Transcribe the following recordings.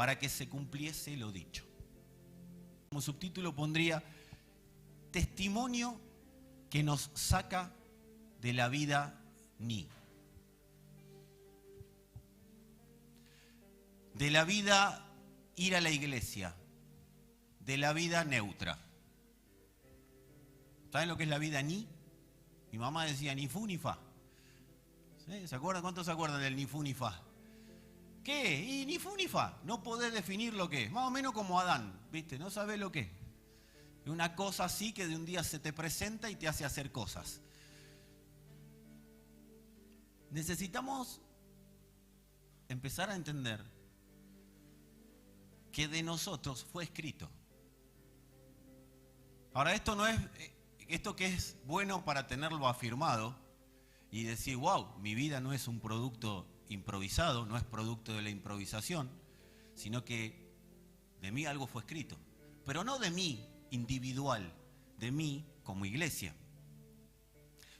para que se cumpliese lo dicho. Como subtítulo pondría testimonio que nos saca de la vida ni. De la vida ir a la iglesia, de la vida neutra. ¿Saben lo que es la vida ni? Mi mamá decía ni fu ni fa. ¿Sí? ¿Se acuerdan? ¿Cuántos se acuerdan del ni fu ni fa? ¿Qué? Y ni fu ni fa. No podés definir lo que es. Más o menos como Adán, ¿viste? No sabés lo que es. Una cosa así que de un día se te presenta y te hace hacer cosas. Necesitamos empezar a entender que de nosotros fue escrito. Ahora, esto no es, esto que es bueno para tenerlo afirmado y decir, wow, mi vida no es un producto improvisado, no es producto de la improvisación, sino que de mí algo fue escrito. Pero no de mí individual, de mí como iglesia.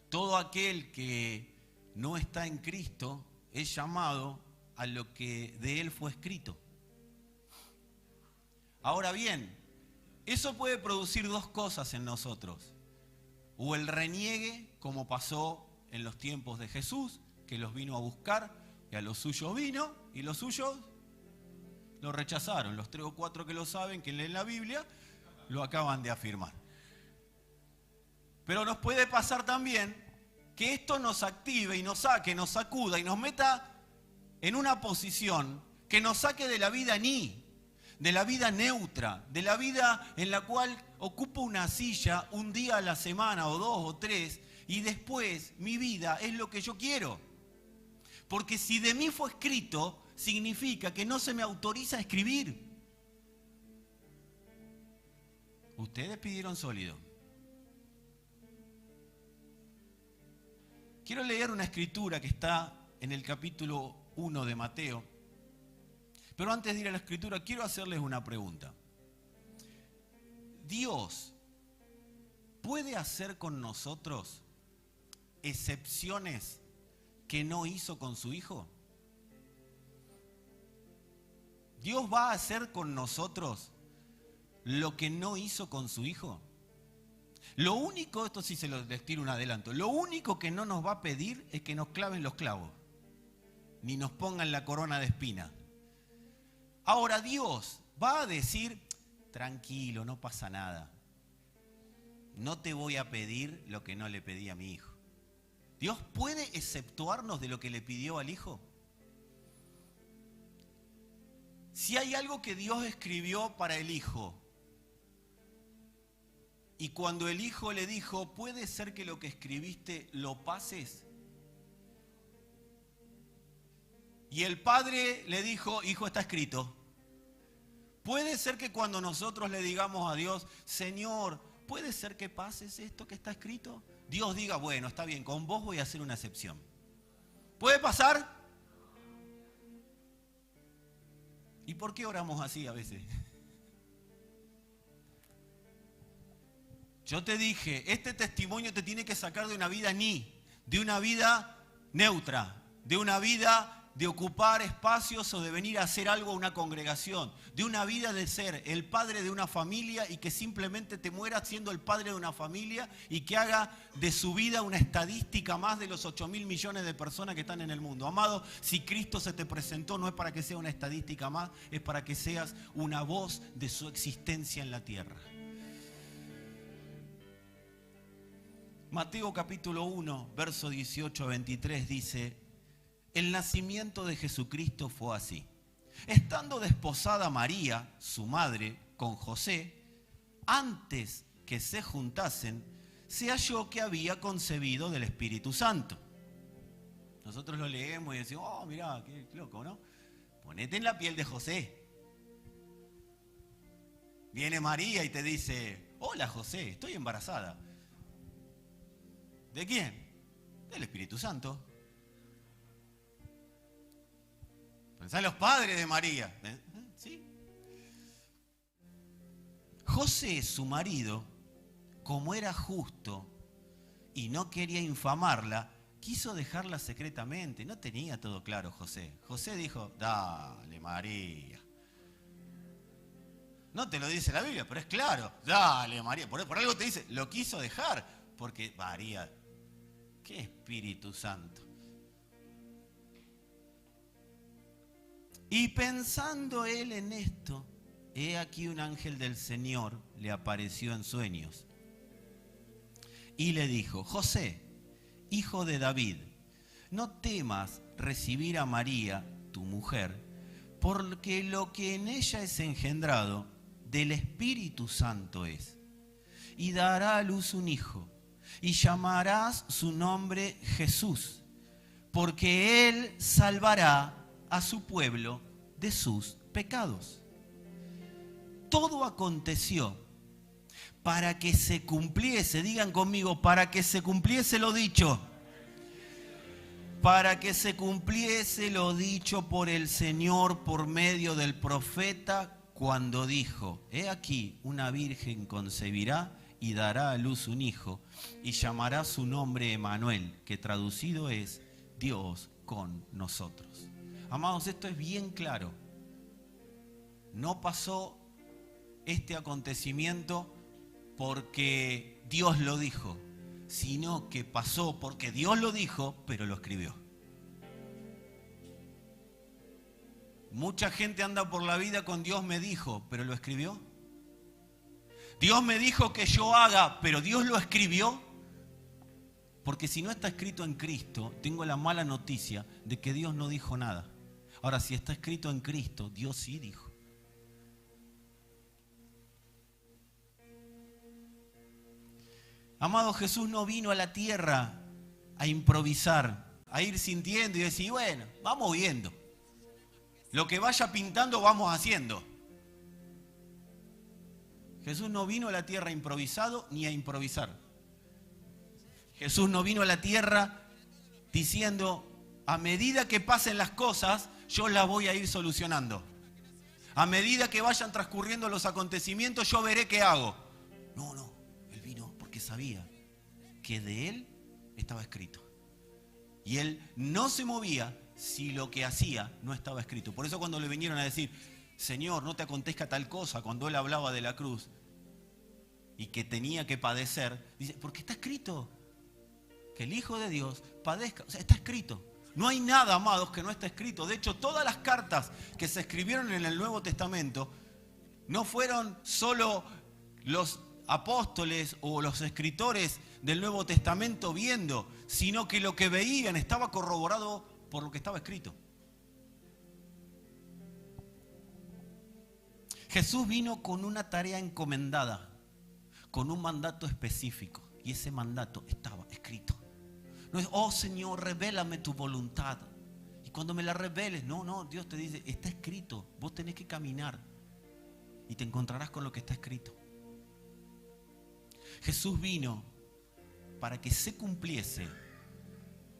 Todo aquel que no está en Cristo es llamado a lo que de él fue escrito. Ahora bien, eso puede producir dos cosas en nosotros. O el reniegue, como pasó en los tiempos de Jesús, que los vino a buscar, y a los suyos vino, y los suyos lo rechazaron. Los 3 o 4 que lo saben, que leen la Biblia, lo acaban de afirmar. Pero nos puede pasar también que esto nos active y nos saque, nos sacuda y nos meta en una posición que nos saque de la vida ni, de la vida neutra, de la vida en la cual ocupo una silla un día a la semana o 2 o 3 y después mi vida es lo que yo quiero. Porque si de mí fue escrito, significa que no se me autoriza a escribir. Ustedes pidieron sólido. Quiero leer una escritura que está en el capítulo 1 de Mateo. Pero antes de ir a la escritura, quiero hacerles una pregunta. ¿Dios puede hacer con nosotros excepciones que no hizo con su Hijo? ¿Dios va a hacer con nosotros lo que no hizo con su Hijo? Lo único, esto sí se les tiro un adelanto, lo único que no nos va a pedir es que nos claven los clavos, ni nos pongan la corona de espina. Ahora Dios va a decir, tranquilo, no pasa nada. No te voy a pedir lo que no le pedí a mi hijo. ¿Dios puede exceptuarnos de lo que le pidió al Hijo? Si hay algo que Dios escribió para el Hijo, y cuando el Hijo le dijo, ¿puede ser que lo que escribiste lo pases? Y el Padre le dijo, Hijo, está escrito. ¿Puede ser que cuando nosotros le digamos a Dios, Señor, ¿puede ser que pases esto que está escrito? Dios diga, bueno, está bien, con vos voy a hacer una excepción. ¿Puede pasar? ¿Y por qué oramos así a veces? Yo te dije, este testimonio te tiene que sacar de una vida de una vida neutra, de una vida de ocupar espacios o de venir a hacer algo a una congregación, de una vida de ser el padre de una familia y que simplemente te muera siendo el padre de una familia y que haga de su vida una estadística más de los 8.000 millones de personas que están en el mundo. Amado, si Cristo se te presentó no es para que sea una estadística más, es para que seas una voz de su existencia en la tierra. Mateo capítulo 1, verso 18 a 23 dice, el nacimiento de Jesucristo fue así. Estando desposada María, su madre, con José, antes que se juntasen, se halló que había concebido del Espíritu Santo. Nosotros lo leemos y decimos, oh, mirá, qué loco, ¿no? Ponete en la piel de José. Viene María y te dice, hola José, estoy embarazada. ¿De quién? Del Espíritu Santo. Pensá en los padres de María. ¿Sí? José, su marido, como era justo y no quería infamarla, quiso dejarla secretamente. No tenía todo claro José. José dijo, dale María, No te lo dice la Biblia, pero es claro. Dale, María, por algo te dice, lo quiso dejar. Porque María, qué Espíritu Santo. Y pensando él en esto, he aquí un ángel del Señor le apareció en sueños. Y le dijo, José, hijo de David, no temas recibir a María, tu mujer, porque lo que en ella es engendrado del Espíritu Santo es. Y dará a luz un hijo, y llamarás su nombre Jesús, porque él salvará a su pueblo de sus pecados. Todo aconteció para que se cumpliese, digan conmigo, para que se cumpliese lo dicho. Para que se cumpliese lo dicho por el Señor por medio del profeta cuando dijo, he aquí una virgen concebirá y dará a luz un hijo y llamará su nombre Emanuel, que traducido es Dios con nosotros. Amados, esto es bien claro. No pasó este acontecimiento porque Dios lo dijo, sino que pasó porque Dios lo dijo, pero lo escribió. Mucha gente anda por la vida con Dios me dijo, pero lo escribió. Dios me dijo que yo haga, pero Dios lo escribió. Porque si no está escrito en Cristo, tengo la mala noticia de que Dios no dijo nada. Ahora, si está escrito en Cristo, Dios sí dijo. Amado, Jesús no vino a la tierra a improvisar, a ir sintiendo y decir, bueno, vamos viendo. Lo que vaya pintando, vamos haciendo. Jesús no vino a la tierra improvisado ni a improvisar. Jesús no vino a la tierra diciendo, a medida que pasen las cosas, yo las voy a ir solucionando. A medida que vayan transcurriendo los acontecimientos, yo veré qué hago. No, Él vino porque sabía que de Él estaba escrito. Y Él no se movía si lo que hacía no estaba escrito. Por eso cuando le vinieron a decir, Señor, no te acontezca tal cosa, cuando Él hablaba de la cruz y que tenía que padecer, dice, porque está escrito que el Hijo de Dios padezca. O sea, está escrito. No hay nada, amados, que no está escrito. De hecho, todas las cartas que se escribieron en el Nuevo Testamento no fueron solo los apóstoles o los escritores del Nuevo Testamento viendo, sino que lo que veían estaba corroborado por lo que estaba escrito. Jesús vino con una tarea encomendada, con un mandato específico, y ese mandato estaba escrito. No es, oh Señor, revélame tu voluntad. Y cuando me la reveles, no, Dios te dice, está escrito, vos tenés que caminar y te encontrarás con lo que está escrito. Jesús vino para que se cumpliese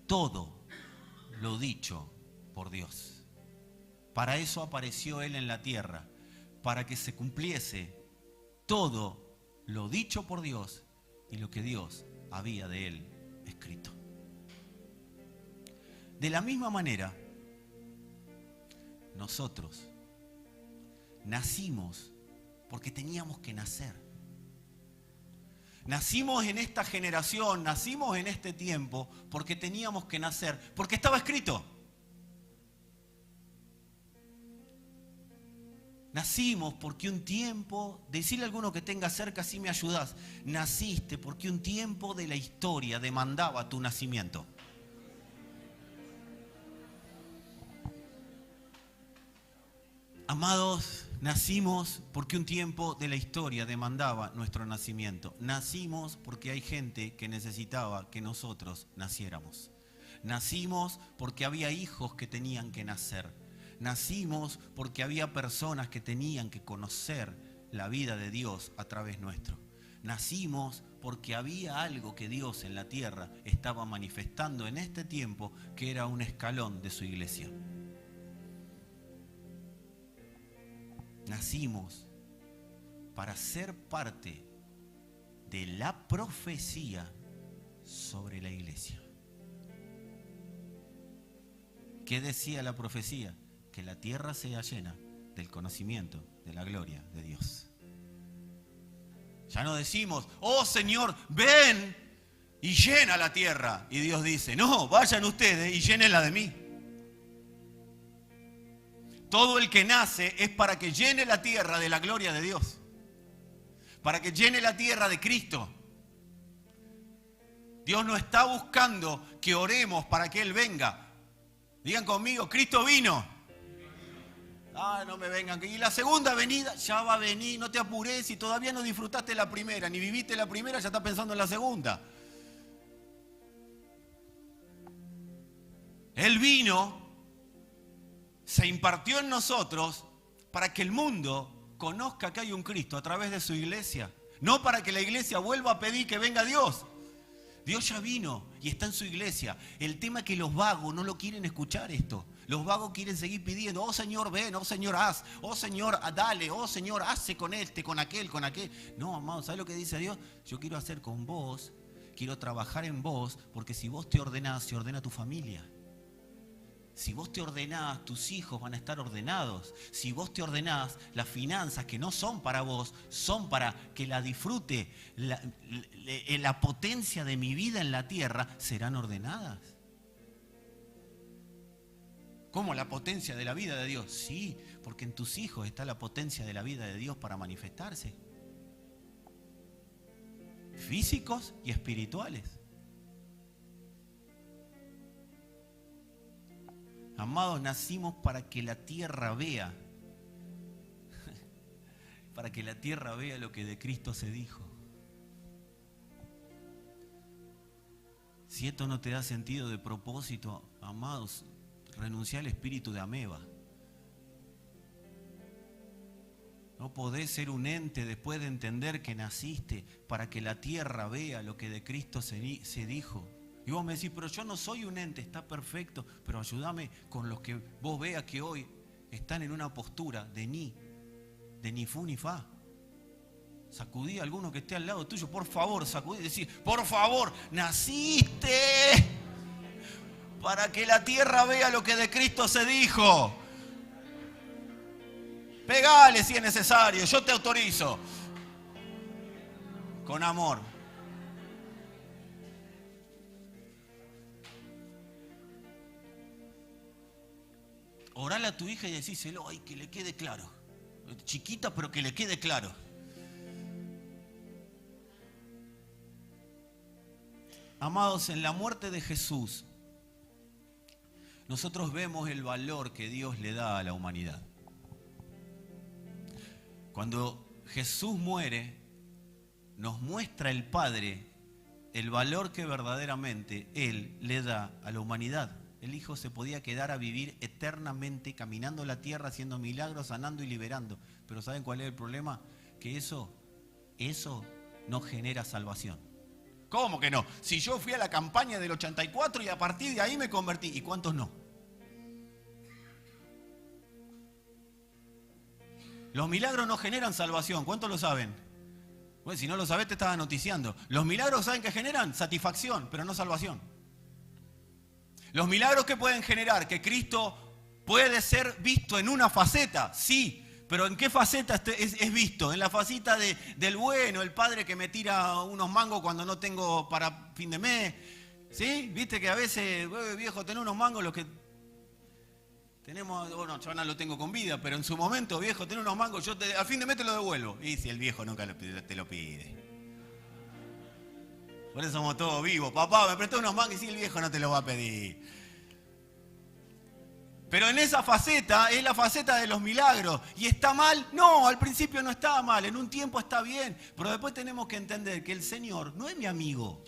todo lo dicho por Dios. Para eso apareció Él en la tierra, para que se cumpliese todo lo dicho por Dios y lo que Dios había de Él escrito. De la misma manera, nosotros nacimos porque teníamos que nacer. Nacimos en esta generación, nacimos en este tiempo porque teníamos que nacer, porque estaba escrito. Nacimos porque un tiempo, decirle a alguno que tenga cerca si me ayudás, naciste porque un tiempo de la historia demandaba tu nacimiento. Amados, nacimos porque un tiempo de la historia demandaba nuestro nacimiento. Nacimos porque hay gente que necesitaba que nosotros naciéramos. Nacimos porque había hijos que tenían que nacer. Nacimos porque había personas que tenían que conocer la vida de Dios a través nuestro. Nacimos porque había algo que Dios en la tierra estaba manifestando en este tiempo, que era un escalón de su iglesia. Nacimos para ser parte de la profecía sobre la iglesia. ¿Qué decía la profecía? Que la tierra sea llena del conocimiento de la gloria de Dios. Ya no decimos, oh Señor, ven y llena la tierra. Y Dios dice, no, vayan ustedes y llénenla de mí. Todo el que nace es para que llene la tierra de la gloria de Dios. Para que llene la tierra de Cristo. Dios no está buscando que oremos para que Él venga. Digan conmigo, Cristo vino. Ah, no me vengan. Y la segunda venida ya va a venir, no te apures. Si todavía no disfrutaste la primera, ni viviste la primera, ya estás pensando en la segunda. Él vino, se impartió en nosotros para que el mundo conozca que hay un Cristo a través de su iglesia. No para que la iglesia vuelva a pedir que venga Dios. Dios ya vino y está en su iglesia. El tema es que los vagos no lo quieren escuchar esto. Los vagos quieren seguir pidiendo, oh Señor, ven, oh Señor, haz, oh Señor, dale, oh Señor, hace con este, con aquel, con aquel. No, amado, ¿sabes lo que dice Dios? Yo quiero hacer con vos, quiero trabajar en vos, porque si vos te ordenás, se ordena tu familia. Si vos te ordenás, tus hijos van a estar ordenados. Si vos te ordenás, las finanzas que no son para vos, son para que la disfrute. La potencia de mi vida en la tierra serán ordenadas. ¿Cómo la potencia de la vida de Dios? Sí, porque en tus hijos está la potencia de la vida de Dios para manifestarse. Físicos y espirituales. Amados, nacimos para que la tierra vea, para que la tierra vea lo que de Cristo se dijo. Si esto no te da sentido de propósito, amados, renuncia al espíritu de ameba. No podés ser un ente después de entender que naciste para que la tierra vea lo que de Cristo se dijo. Y vos me decís, pero yo no soy un ente, está perfecto, pero ayúdame con los que vos veas que hoy están en una postura de ni fu ni fa. Sacudí a alguno que esté al lado tuyo, por favor, sacudí y decís, por favor, naciste para que la tierra vea lo que de Cristo se dijo. Pegale si es necesario, yo te autorizo. Con amor. Orale a tu hija y decíselo, ay, que le quede claro. Chiquita, pero que le quede claro. Amados, en la muerte de Jesús, nosotros vemos el valor que Dios le da a la humanidad. Cuando Jesús muere, nos muestra el Padre el valor que verdaderamente Él le da a la humanidad. El Hijo se podía quedar a vivir eternamente caminando la tierra, haciendo milagros, sanando y liberando. Pero ¿saben cuál es el problema? Que eso no genera salvación. ¿Cómo que no? Si yo fui a la campaña del 84 y a partir de ahí me convertí. ¿Y cuántos no? Los milagros no generan salvación. ¿Cuántos lo saben? Bueno, si no lo sabés te estaba noticiando. Los milagros, ¿saben qué generan? Satisfacción, pero no salvación. Los milagros que pueden generar que Cristo puede ser visto en una faceta, sí, pero ¿en qué faceta es visto? En la faceta del bueno, el padre que me tira unos mangos cuando no tengo para fin de mes, ¿sí? Viste que a veces, viejo, tenés unos mangos, los que tenemos, bueno, yo no lo tengo con vida, pero en su momento, viejo, tenés unos mangos, al fin de mes te lo devuelvo. Y si el viejo nunca te lo pide. Por eso somos todos vivos. Papá, me prestó unos mangos y si el viejo no te lo va a pedir. Pero en esa faceta es la faceta de los milagros. ¿Y está mal? No, al principio no estaba mal. En un tiempo está bien. Pero después tenemos que entender que el Señor no es mi amigo.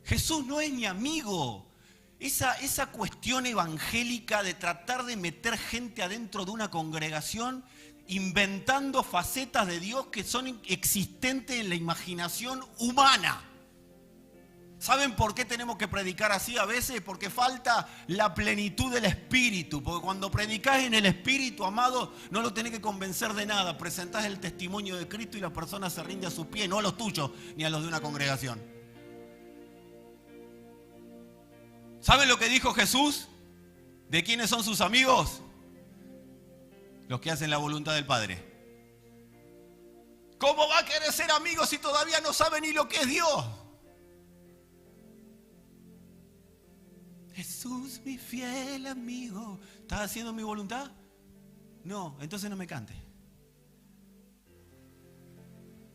Jesús no es mi amigo. Esa cuestión evangélica de tratar de meter gente adentro de una congregación inventando facetas de Dios que son existentes en la imaginación humana. ¿Saben por qué tenemos que predicar así a veces? Porque falta la plenitud del Espíritu. Porque cuando predicás en el Espíritu, amado, no lo tenés que convencer de nada. Presentás el testimonio de Cristo y la persona se rinde a sus pies, no a los tuyos ni a los de una congregación. ¿Saben lo que dijo Jesús? ¿De quiénes son sus amigos? Los que hacen la voluntad del Padre. ¿Cómo va a querer ser amigo si todavía no sabe ni lo que es Dios? Jesús, mi fiel amigo. ¿Estás haciendo mi voluntad? No, entonces no me cante.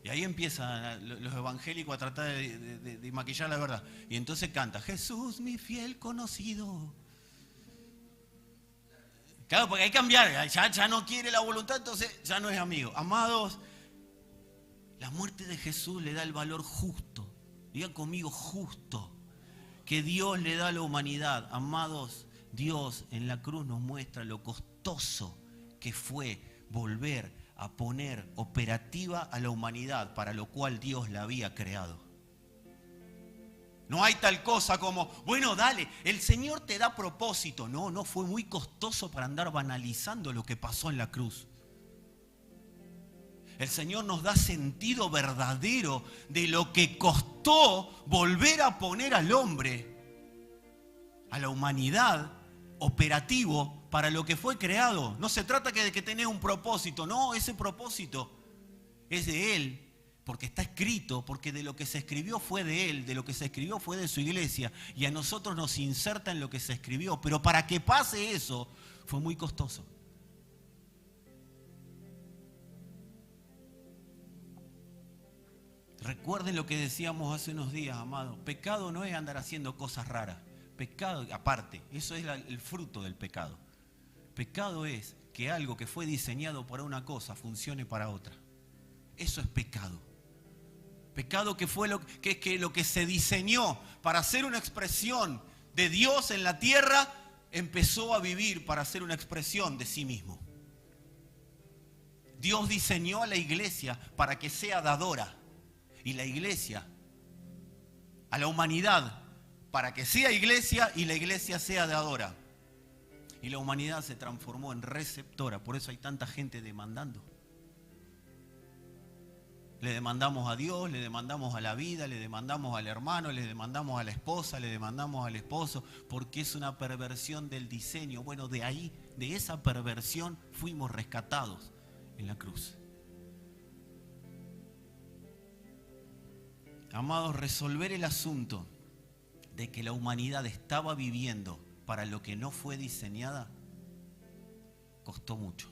Y ahí empiezan los evangélicos a tratar de maquillar la verdad. Y entonces canta, Jesús, mi fiel conocido. Claro, porque hay que cambiar. Ya no quiere la voluntad, entonces ya no es amigo. Amados, la muerte de Jesús le da el valor justo. Digan conmigo, justo. Que Dios le da a la humanidad. Amados, Dios en la cruz nos muestra lo costoso que fue volver a poner operativa a la humanidad para lo cual Dios la había creado. No hay tal cosa como, bueno, dale, el Señor te da propósito. No, fue muy costoso para andar banalizando lo que pasó en la cruz. El Señor nos da sentido verdadero de lo que costó volver a poner al hombre, a la humanidad, operativo para lo que fue creado. No se trata de que tenés un propósito, no, ese propósito es de Él, porque está escrito, porque de lo que se escribió fue de Él, de lo que se escribió fue de su iglesia, y a nosotros nos inserta en lo que se escribió, pero para que pase eso fue muy costoso. Recuerden lo que decíamos hace unos días, amados. Pecado no es andar haciendo cosas raras. Pecado, aparte, eso es el fruto del pecado. Pecado es que algo que fue diseñado para una cosa funcione para otra. Eso es pecado. Pecado que fue lo que se diseñó para ser una expresión de Dios en la tierra, empezó a vivir para ser una expresión de sí mismo. Dios diseñó a la iglesia para que sea dadora. Y la iglesia, a la humanidad, para que sea iglesia y la iglesia sea dadora. Y la humanidad se transformó en receptora, por eso hay tanta gente demandando. Le demandamos a Dios, le demandamos a la vida, le demandamos al hermano, le demandamos a la esposa, le demandamos al esposo, porque es una perversión del diseño. Bueno, de ahí, de esa perversión, fuimos rescatados en la cruz. Amados, resolver el asunto de que la humanidad estaba viviendo para lo que no fue diseñada, costó mucho.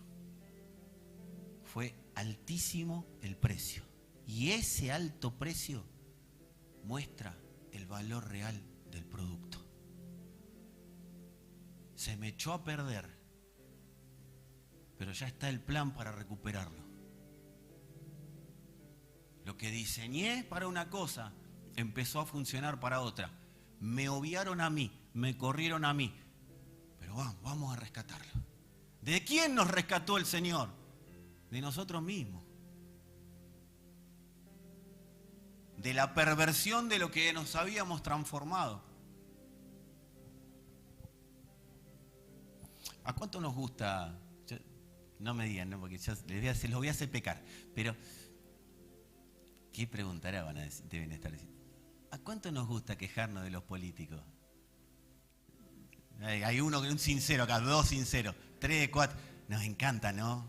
Fue altísimo el precio. Y ese alto precio muestra el valor real del producto. Se me echó a perder, pero ya está el plan para recuperarlo. Lo que diseñé para una cosa empezó a funcionar para otra. Me obviaron a mí, me corrieron a mí, pero vamos a rescatarlo. ¿De quién nos rescató el Señor? De nosotros mismos. De la perversión de lo que nos habíamos transformado. ¿A cuánto nos gusta? No me digan, ¿no? Porque ya se los voy a hacer pecar, pero ¿qué preguntará? Deben estar diciendo. ¿A cuánto nos gusta quejarnos de los políticos? Hay un sincero acá, 2 sinceros, 3, 4. Nos encanta, ¿no?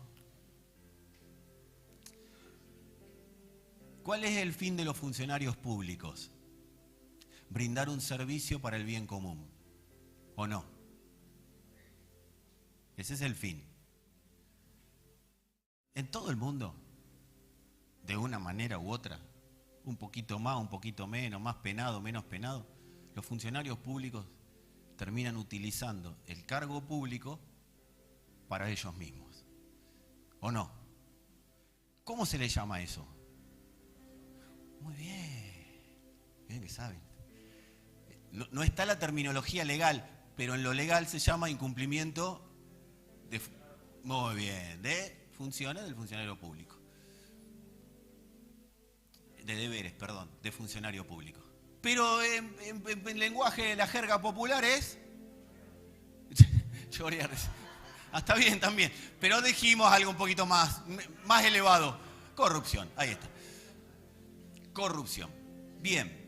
¿Cuál es el fin de los funcionarios públicos? Brindar un servicio para el bien común. ¿O no? Ese es el fin. En todo el mundo, de una manera u otra, un poquito más, un poquito menos, más penado, menos penado, los funcionarios públicos terminan utilizando el cargo público para ellos mismos. ¿O no? ¿Cómo se le llama eso? Muy bien, bien que saben. No está la terminología legal, pero en lo legal se llama incumplimiento de... Muy bien, de funciones del funcionario público. De deberes, perdón, de funcionario público. Pero en lenguaje de la jerga popular es... Chorear. Está bien también, pero dijimos algo un poquito más elevado. Corrupción, ahí está. Corrupción. Bien.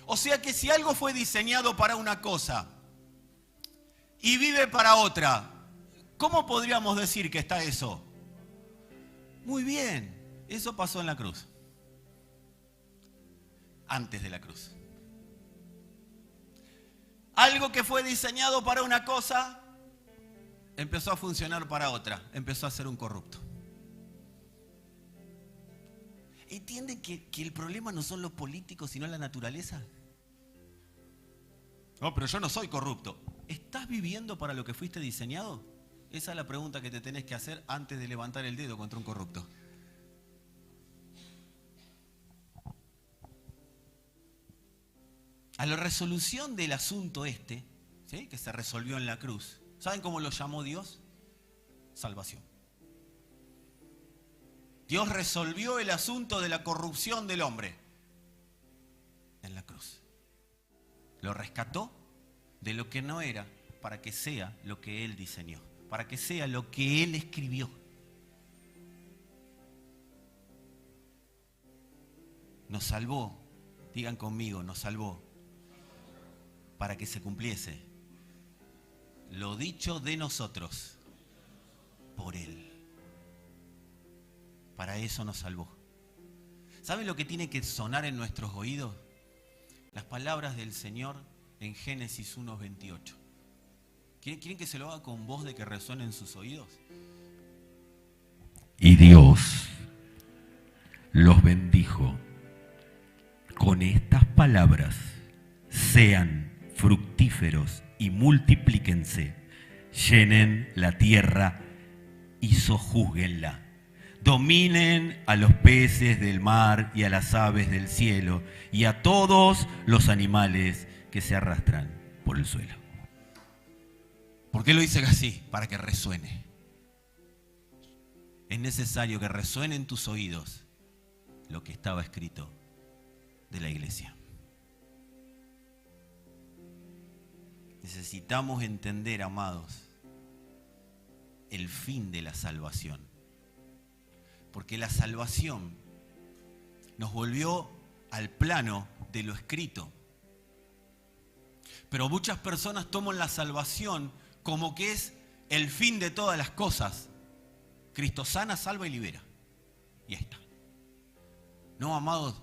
O sea que si algo fue diseñado para una cosa y vive para otra, ¿Cómo podríamos decir que está eso? Muy bien, eso pasó en la cruz. Antes de la cruz. Algo que fue diseñado para una cosa, empezó a funcionar para otra. Empezó a ser un corrupto. ¿Entienden que el problema no son los políticos, sino la naturaleza? No, pero yo no soy corrupto. ¿Estás viviendo para lo que fuiste diseñado? Esa es la pregunta que te tenés que hacer antes de levantar el dedo contra un corrupto. A la resolución del asunto ¿sí?, que se resolvió en la cruz, ¿saben cómo lo llamó Dios? Salvación. Dios resolvió el asunto de la corrupción del hombre en la cruz. Lo rescató de lo que no era para que sea lo que Él diseñó, para que sea lo que Él escribió. Nos salvó, digan conmigo, nos salvó para que se cumpliese lo dicho de nosotros por Él. Para eso nos salvó. ¿Saben lo que tiene que sonar en nuestros oídos? Las palabras del Señor en Génesis 1:28. ¿Quieren que se lo haga con voz de que resuene en sus oídos? Y Dios los bendijo con estas palabras: sean fructíferos y multiplíquense, llenen la tierra y sojúzguenla. Dominen a los peces del mar y a las aves del cielo y a todos los animales que se arrastran por el suelo. ¿Por qué lo dice así? Para que resuene. Es necesario que resuene en tus oídos lo que estaba escrito de la iglesia. Necesitamos entender, amados, el fin de la salvación. Porque la salvación nos volvió al plano de lo escrito. Pero muchas personas toman la salvación como que es el fin de todas las cosas. Cristo sana, salva y libera. Y ahí está. No, amados,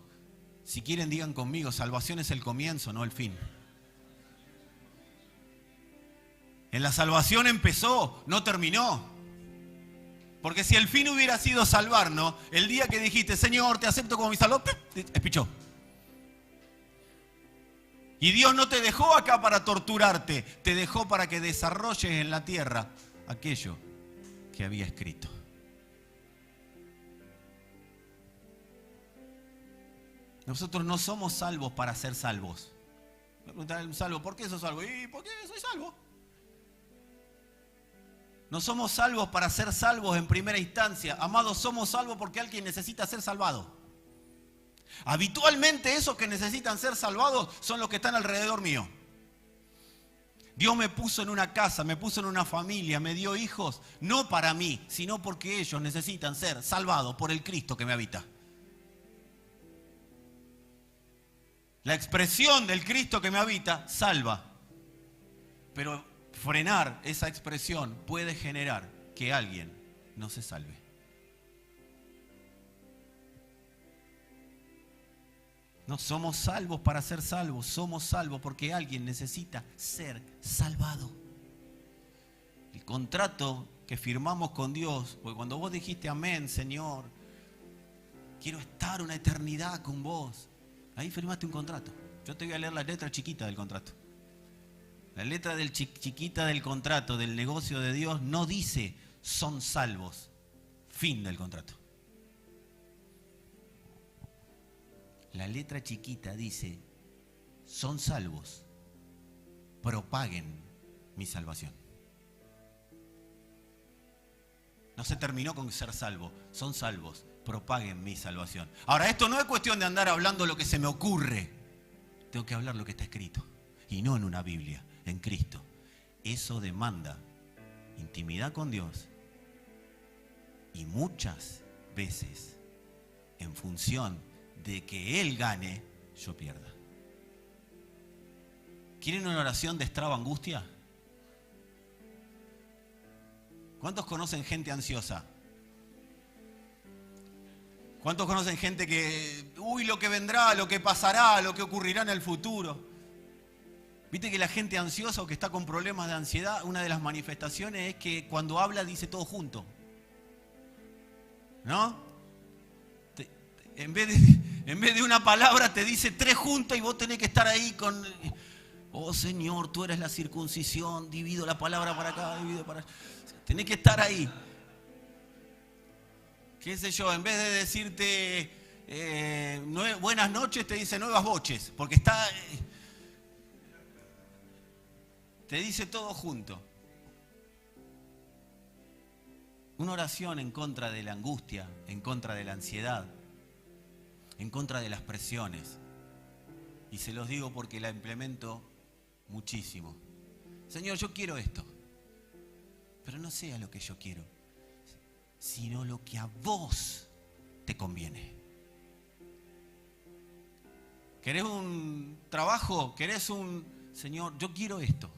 si quieren digan conmigo, salvación es el comienzo, no el fin. En la salvación empezó, no terminó. Porque si el fin hubiera sido salvarnos, el día que dijiste, Señor, te acepto como mi salvador, espichó. Y Dios no te dejó acá para torturarte, te dejó para que desarrolles en la tierra aquello que había escrito. Nosotros no somos salvos para ser salvos. Me preguntarán un salvo, ¿por qué sos salvo? ¿Y por qué soy salvo? No somos salvos para ser salvos en primera instancia. Amados, somos salvos porque alguien necesita ser salvado. Habitualmente esos que necesitan ser salvados son los que están alrededor mío. Dios me puso en una casa, me puso en una familia, me dio hijos, no para mí, sino porque ellos necesitan ser salvados por el Cristo que me habita. La expresión del Cristo que me habita salva, pero frenar esa expresión puede generar que alguien no se salve. No somos salvos para ser salvos, somos salvos porque alguien necesita ser salvado. El contrato que firmamos con Dios, porque cuando vos dijiste amén, Señor, quiero estar una eternidad con vos, ahí firmaste un contrato. Yo te voy a leer la letra chiquita del contrato. La letra chiquita del contrato, del negocio de Dios, no dice son salvos. Fin del contrato. La letra chiquita dice son salvos. Propaguen mi salvación. No se terminó con ser salvo. Son salvos. Propaguen mi salvación. Ahora, esto no es cuestión de andar hablando lo que se me ocurre. Tengo que hablar lo que está escrito. Y no en una Biblia. En Cristo. Eso demanda intimidad con Dios y muchas veces en función de que Él gane, yo pierda. ¿Quieren una oración de destraba angustia? ¿Cuántos conocen gente ansiosa? ¿Cuántos conocen gente que, lo que vendrá, lo que pasará, lo que ocurrirá en el futuro? Viste que la gente ansiosa o que está con problemas de ansiedad, una de las manifestaciones es que cuando habla dice todo junto. ¿No? En vez de una palabra te dice 3 juntas y vos tenés que estar ahí con... Oh Señor, tú eres la circuncisión, divido la palabra para acá, divido para allá. Tenés que estar ahí. ¿Qué sé yo? En vez de decirte buenas noches, te dice nuevas boches, porque está... te dice todo junto. Una oración en contra de la angustia, en contra de la ansiedad, en contra de las presiones. Y se los digo porque la implemento muchísimo. Señor, yo quiero esto, pero no sea lo que yo quiero, sino lo que a vos te conviene. ¿Querés un trabajo? ¿Querés un... Señor, yo quiero esto.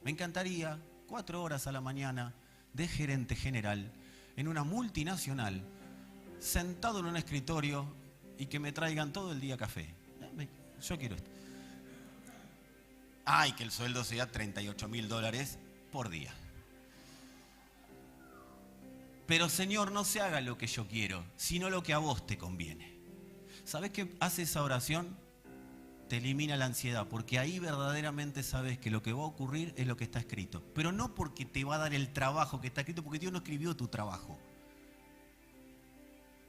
Me encantaría 4 horas a la mañana de gerente general en una multinacional, sentado en un escritorio y que me traigan todo el día café. Yo quiero esto. Ay, que el sueldo sea $38.000 por día. Pero Señor, no se haga lo que yo quiero, sino lo que a vos te conviene. ¿Sabés qué hace esa oración? Te elimina la ansiedad, porque ahí verdaderamente sabes que lo que va a ocurrir es lo que está escrito. Pero no porque te va a dar el trabajo que está escrito, porque Dios no escribió tu trabajo,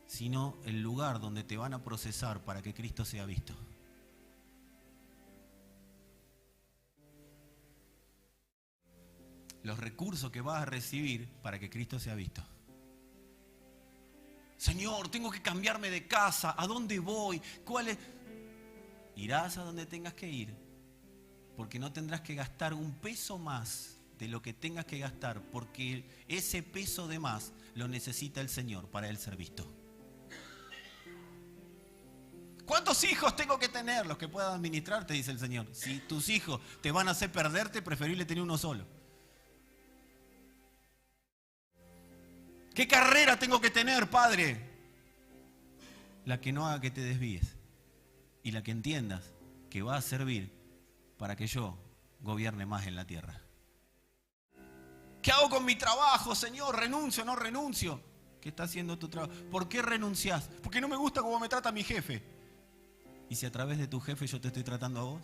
sino el lugar donde te van a procesar para que Cristo sea visto. Los recursos que vas a recibir para que Cristo sea visto. Señor, tengo que cambiarme de casa. ¿A dónde voy? ¿Cuál es? Irás a donde tengas que ir, porque no tendrás que gastar un peso más de lo que tengas que gastar, porque ese peso de más lo necesita el Señor para Él ser visto. ¿Cuántos hijos tengo que tener? Los que puedan administrarte, dice el Señor. Si tus hijos te van a hacer perderte, preferible tener uno solo. ¿Qué carrera tengo que tener, Padre? La que no haga que te desvíes y la que entiendas que va a servir para que yo gobierne más en la tierra. ¿Qué hago con mi trabajo, Señor? ¿Renuncio o no renuncio? ¿Qué está haciendo tu trabajo? ¿Por qué renunciás? Porque no me gusta cómo me trata mi jefe. ¿Y si a través de tu jefe yo te estoy tratando a vos?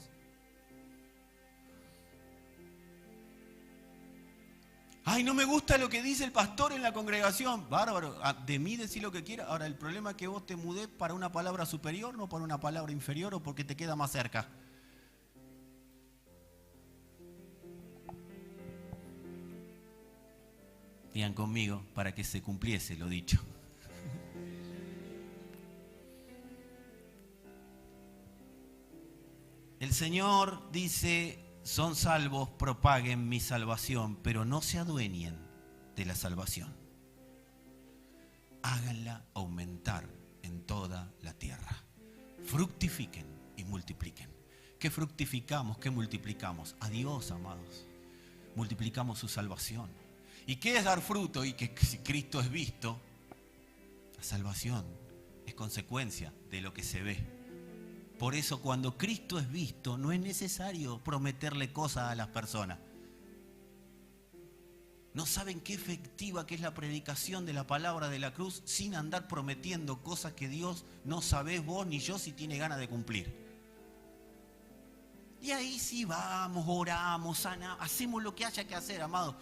Ay, no me gusta lo que dice el pastor en la congregación. Bárbaro, de mí decís lo que quieras. Ahora, el problema es que vos te mudés para una palabra superior, no para una palabra inferior o porque te queda más cerca. Digan conmigo, para que se cumpliese lo dicho. El Señor dice... Son salvos, propaguen mi salvación, pero no se adueñen de la salvación. Háganla aumentar en toda la tierra. Fructifiquen y multipliquen. ¿Qué fructificamos? ¿Qué multiplicamos? A Dios, amados. Multiplicamos su salvación. ¿Y qué es dar fruto? Y que si Cristo es visto, la salvación es consecuencia de lo que se ve. Por eso cuando Cristo es visto, no es necesario prometerle cosas a las personas. No saben qué efectiva que es la predicación de la palabra de la cruz sin andar prometiendo cosas que Dios no sabés vos ni yo si tiene ganas de cumplir. Y ahí sí vamos, oramos, sanamos, hacemos lo que haya que hacer, amado.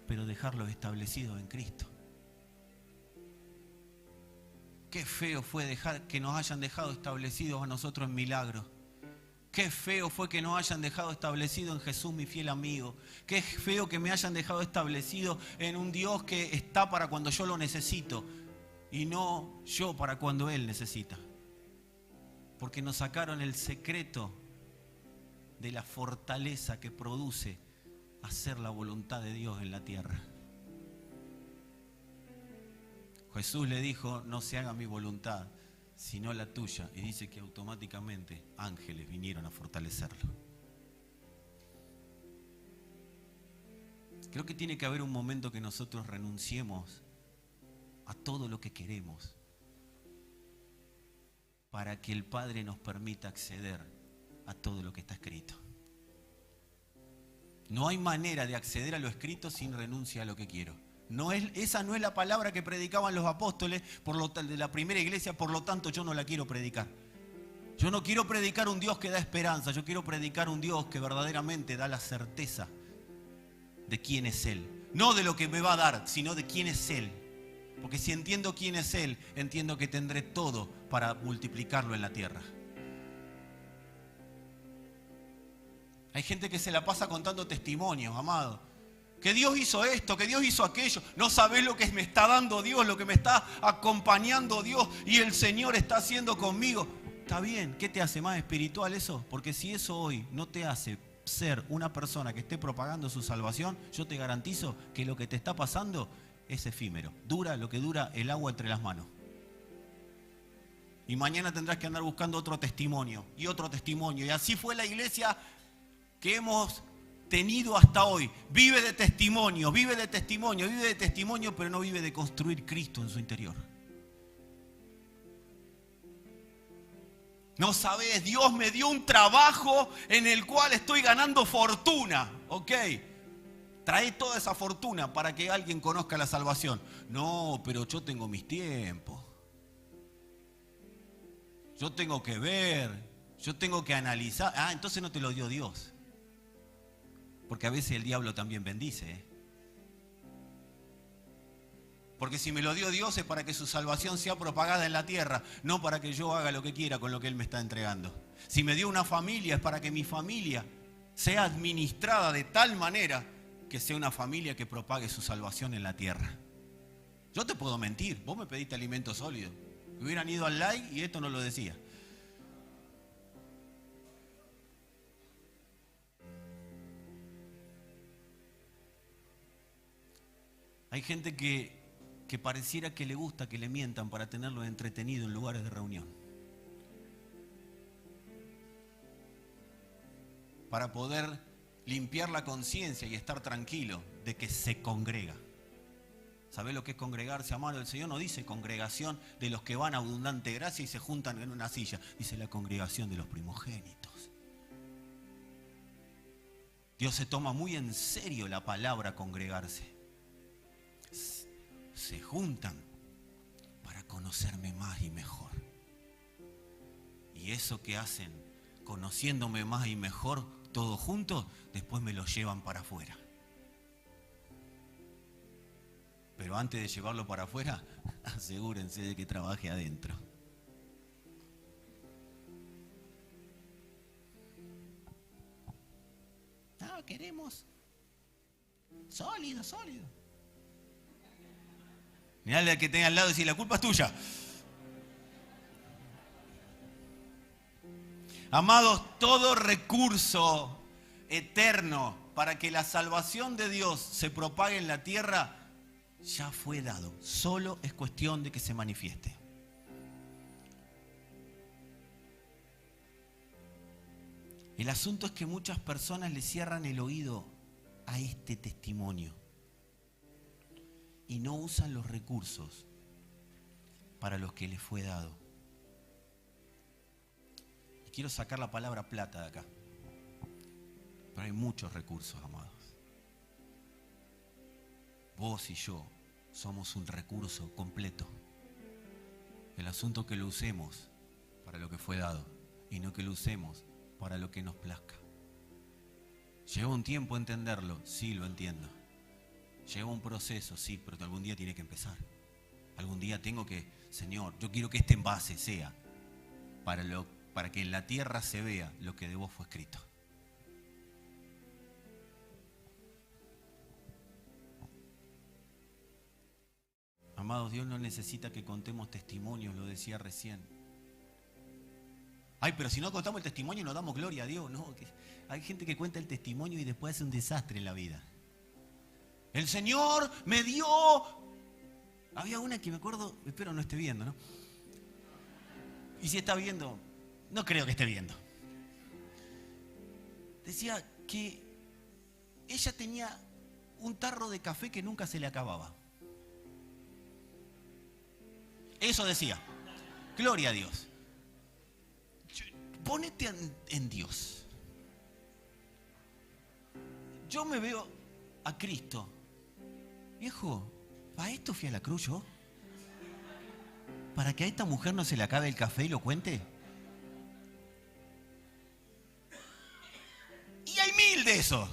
Pero dejarlo establecido en Cristo. Qué feo fue dejar que nos hayan dejado establecidos a nosotros en milagros. Qué feo fue que nos hayan dejado establecido en Jesús, mi fiel amigo. Qué feo que me hayan dejado establecido en un Dios que está para cuando yo lo necesito y no yo para cuando Él necesita. Porque nos sacaron el secreto de la fortaleza que produce hacer la voluntad de Dios en la tierra. Jesús le dijo, no se haga mi voluntad, sino la tuya. Y dice que automáticamente ángeles vinieron a fortalecerlo. Creo que tiene que haber un momento que nosotros renunciemos a todo lo que queremos para que el Padre nos permita acceder a todo lo que está escrito. No hay manera de acceder a lo escrito sin renuncia a lo que quiero. Esa no es la palabra que predicaban los apóstoles de la primera iglesia, por lo tanto yo no la quiero predicar. Yo no quiero predicar un Dios que da esperanza, yo quiero predicar un Dios que verdaderamente da la certeza de quién es Él. No de lo que me va a dar, sino de quién es Él. Porque si entiendo quién es Él, entiendo que tendré todo para multiplicarlo en la tierra. Hay gente que se la pasa contando testimonios, amado. Que Dios hizo esto, que Dios hizo aquello. No sabés lo que me está dando Dios, lo que me está acompañando Dios y el Señor está haciendo conmigo. Está bien, ¿qué te hace más espiritual eso? Porque si eso hoy no te hace ser una persona que esté propagando su salvación, yo te garantizo que lo que te está pasando es efímero. Dura lo que dura el agua entre las manos. Y mañana tendrás que andar buscando otro testimonio y otro testimonio. Y así fue la iglesia que hemos tenido hasta hoy. Vive de testimonio, vive de testimonio, vive de testimonio, pero no vive de construir Cristo en su interior. No sabés, Dios me dio un trabajo en el cual estoy ganando fortuna, ¿ok? Trae toda esa fortuna para que alguien conozca la salvación. No, pero yo tengo mis tiempos. Yo tengo que ver, yo tengo que analizar. Ah, entonces no te lo dio Dios. Porque a veces el diablo también bendice, ¿eh? Porque si me lo dio Dios es para que su salvación sea propagada en la tierra, no para que yo haga lo que quiera con lo que Él me está entregando. Si me dio una familia es para que mi familia sea administrada de tal manera que sea una familia que propague su salvación en la tierra. Yo te puedo mentir, vos me pediste alimento sólido. Hubieran ido al like y esto no lo decía. Hay gente que pareciera que le gusta que le mientan para tenerlo entretenido en lugares de reunión. Para poder limpiar la conciencia y estar tranquilo de que se congrega. ¿Sabés lo que es congregarse, amado? El Señor no dice congregación de los que van a abundante gracia y se juntan en una silla. Dice la congregación de los primogénitos. Dios se toma muy en serio la palabra congregarse. Se juntan para conocerme más y mejor. Y eso que hacen, conociéndome más y mejor, todos juntos, después me lo llevan para afuera. Pero antes de llevarlo para afuera, asegúrense de que trabaje adentro. No, queremos sólido, sólido. Mirá al que tenga al lado y decir, la culpa es tuya. Amados, todo recurso eterno para que la salvación de Dios se propague en la tierra ya fue dado. Solo es cuestión de que se manifieste. El asunto es que muchas personas le cierran el oído a este testimonio y no usan los recursos para los que les fue dado. Y quiero sacar la palabra plata de acá. Pero hay muchos recursos, amados. Vos y yo somos un recurso completo. El asunto es que lo usemos para lo que fue dado y no que lo usemos para lo que nos plazca. ¿Lleva un tiempo entenderlo? Sí, lo entiendo. Lleva un proceso, sí, pero algún día tiene que empezar. Algún día tengo que, Señor, yo quiero que este envase sea para que en la tierra se vea lo que de vos fue escrito. Amados, Dios no necesita que contemos testimonios, lo decía recién. Ay, pero si no contamos el testimonio no damos gloria a Dios. No, hay gente que cuenta el testimonio y después hace un desastre en la vida. El Señor me dio... Había una que me acuerdo, espero no esté viendo, ¿no? Y si está viendo, no creo que esté viendo. Decía que ella tenía un tarro de café que nunca se le acababa. Eso decía. Gloria a Dios. Ponete en Dios. Yo me veo a Cristo. Viejo, ¿para esto fui a la cruz yo? ¿Para que a esta mujer no se le acabe el café y lo cuente? Y hay 1000 de esos.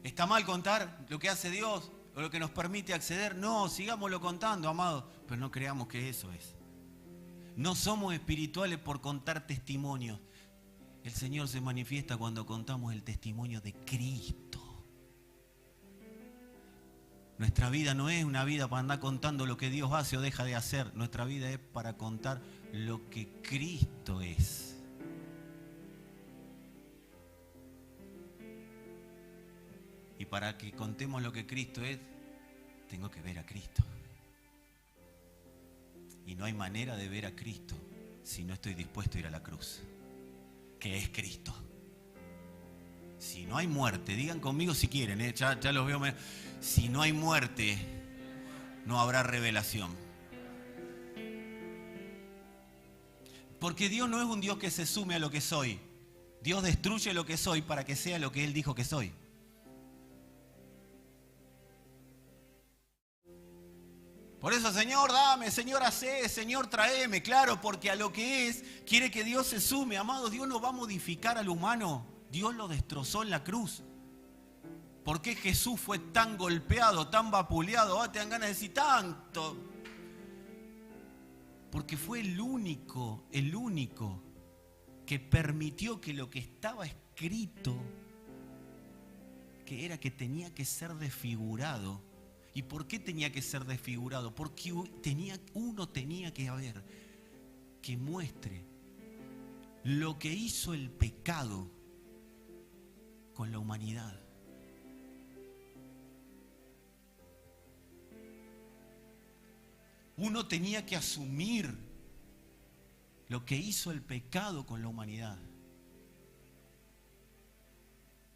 ¿Está mal contar lo que hace Dios o lo que nos permite acceder? No, sigámoslo contando, amados, pero no creamos que eso es. No somos espirituales por contar testimonios. El Señor se manifiesta cuando contamos el testimonio de Cristo. Nuestra vida no es una vida para andar contando lo que Dios hace o deja de hacer. Nuestra vida es para contar lo que Cristo es. Y para que contemos lo que Cristo es, tengo que ver a Cristo. Y no hay manera de ver a Cristo si no estoy dispuesto a ir a la cruz, que es Cristo. Si no hay muerte, digan conmigo si quieren, ya los veo. Si no hay muerte, no habrá revelación. Porque Dios no es un Dios que se sume a lo que soy. Dios destruye lo que soy para que sea lo que Él dijo que soy. Por eso, Señor, dame, Señor, hacé, Señor, tráeme. Claro, porque a lo que es, quiere que Dios se sume. Amado, Dios no va a modificar al humano. Dios lo destrozó en la cruz. ¿Por qué Jesús fue tan golpeado, tan vapuleado? Te dan ganas de decir tanto. Porque fue el único que permitió que lo que estaba escrito, que era que tenía que ser desfigurado. ¿Y por qué tenía que ser desfigurado? Porque uno tenía que haber, que muestre lo que hizo el pecado con la humanidad. Uno tenía que asumir lo que hizo el pecado con la humanidad.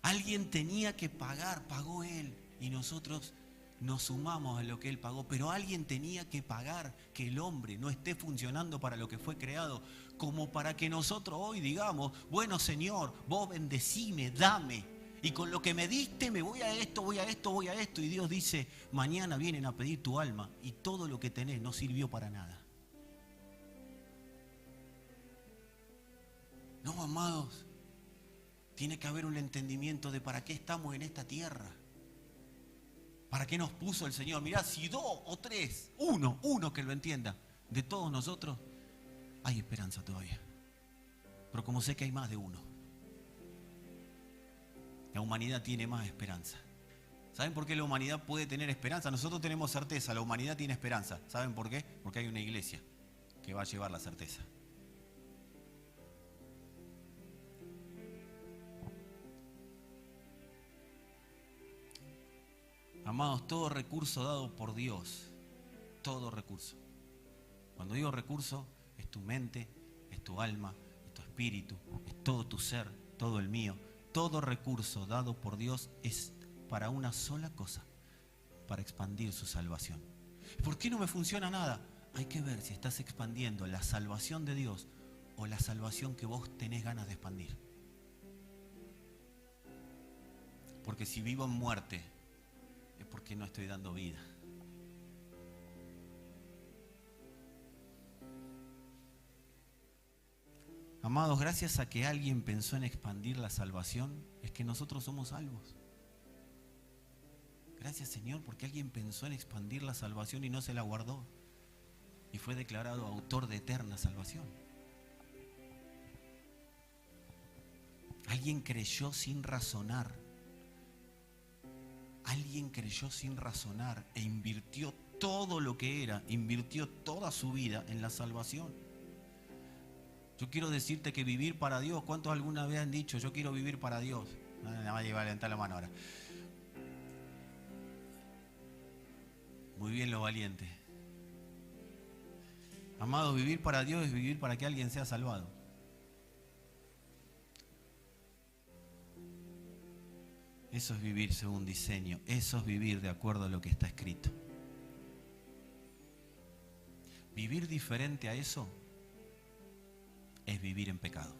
Alguien tenía que pagar, pagó Él, y nosotros nos sumamos a lo que Él pagó, pero alguien tenía que pagar que el hombre no esté funcionando para lo que fue creado, como para que nosotros hoy digamos, bueno, Señor, vos bendecime, dame, y con lo que me diste me voy a esto, voy a esto, voy a esto, y Dios dice, mañana vienen a pedir tu alma, y todo lo que tenés no sirvió para nada. No, amados, tiene que haber un entendimiento de para qué estamos en esta tierra. ¿Para qué nos puso el Señor? Mirá, si 2 o 3, uno que lo entienda, de todos nosotros, hay esperanza todavía. Pero como sé que hay más de uno, la humanidad tiene más esperanza. ¿Saben por qué la humanidad puede tener esperanza? Nosotros tenemos certeza, la humanidad tiene esperanza. ¿Saben por qué? Porque hay una iglesia que va a llevar la certeza. Amados, todo recurso dado por Dios, todo recurso. Cuando digo recurso, es tu mente, es tu alma, es tu espíritu, es todo tu ser, todo el mío. Todo recurso dado por Dios es para una sola cosa, para expandir su salvación. ¿Por qué no me funciona nada? Hay que ver si estás expandiendo la salvación de Dios o la salvación que vos tenés ganas de expandir. Porque si vivo en muerte, es porque no estoy dando vida. Amados, gracias a que alguien pensó en expandir la salvación, es que nosotros somos salvos. Gracias, Señor, porque alguien pensó en expandir la salvación y no se la guardó. Y fue declarado autor de eterna salvación. Alguien creyó sin razonar. Alguien creyó sin razonar e invirtió todo lo que era, invirtió toda su vida en la salvación. Yo quiero decirte que vivir para Dios, ¿cuántos alguna vez han dicho, yo quiero vivir para Dios? Nada más lleva a levantar la mano ahora. Muy bien los valientes. Amados, vivir para Dios es vivir para que alguien sea salvado. Eso es vivir según diseño. Eso es vivir de acuerdo a lo que está escrito. Vivir diferente a eso es vivir en pecado.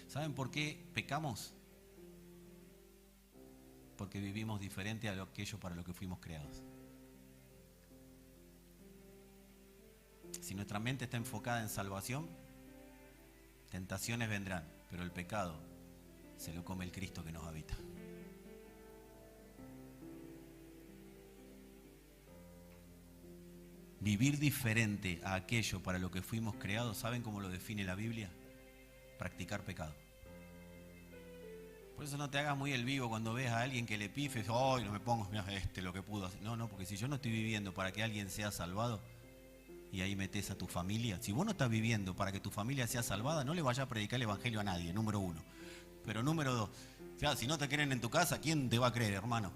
¿Saben por qué pecamos? Porque vivimos diferente a aquello para lo que fuimos creados. Si nuestra mente está enfocada en salvación, tentaciones vendrán, pero el pecado se lo come el Cristo que nos habita. Vivir diferente a aquello para lo que fuimos creados, ¿saben cómo lo define la Biblia? Practicar pecado. Por eso no te hagas muy el vivo cuando ves a alguien que le pifes, ¡ay, no me pongo, mira lo que pudo hacer! No, porque si yo no estoy viviendo para que alguien sea salvado, y ahí metes a tu familia. Si vos no estás viviendo para que tu familia sea salvada, no le vayas a predicar el evangelio a nadie, número uno. Pero número dos, o sea, si no te creen en tu casa, ¿quién te va a creer, hermano?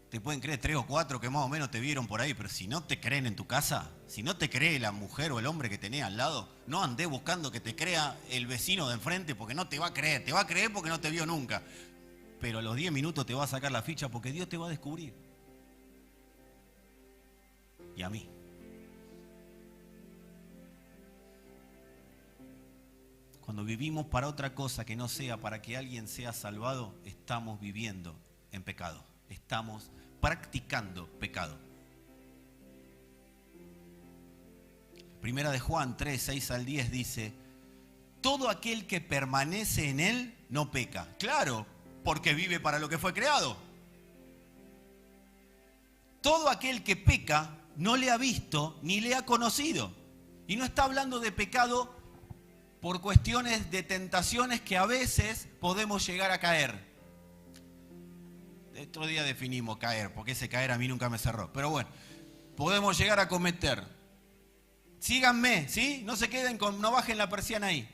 Te pueden creer 3 o 4 que más o menos te vieron por ahí, pero si no te creen en tu casa, si no te cree la mujer o el hombre que tenés al lado, no andés buscando que te crea el vecino de enfrente porque no te va a creer. Te va a creer porque no te vio nunca. Pero a los 10 minutos te va a sacar la ficha porque Dios te va a descubrir. Y a mí. Cuando vivimos para otra cosa que no sea para que alguien sea salvado, estamos viviendo en pecado. Estamos practicando pecado. Primera de Juan 3, 6 al 10 dice: todo aquel que permanece en él no peca. Claro, porque vive para lo que fue creado. Todo aquel que peca no le ha visto ni le ha conocido. Y no está hablando de pecado por cuestiones de tentaciones que a veces podemos llegar a caer. Otro día definimos caer, porque ese caer a mí nunca me cerró. Pero bueno, podemos llegar a cometer. Síganme, ¿sí? No se queden con, no bajen la persiana ahí.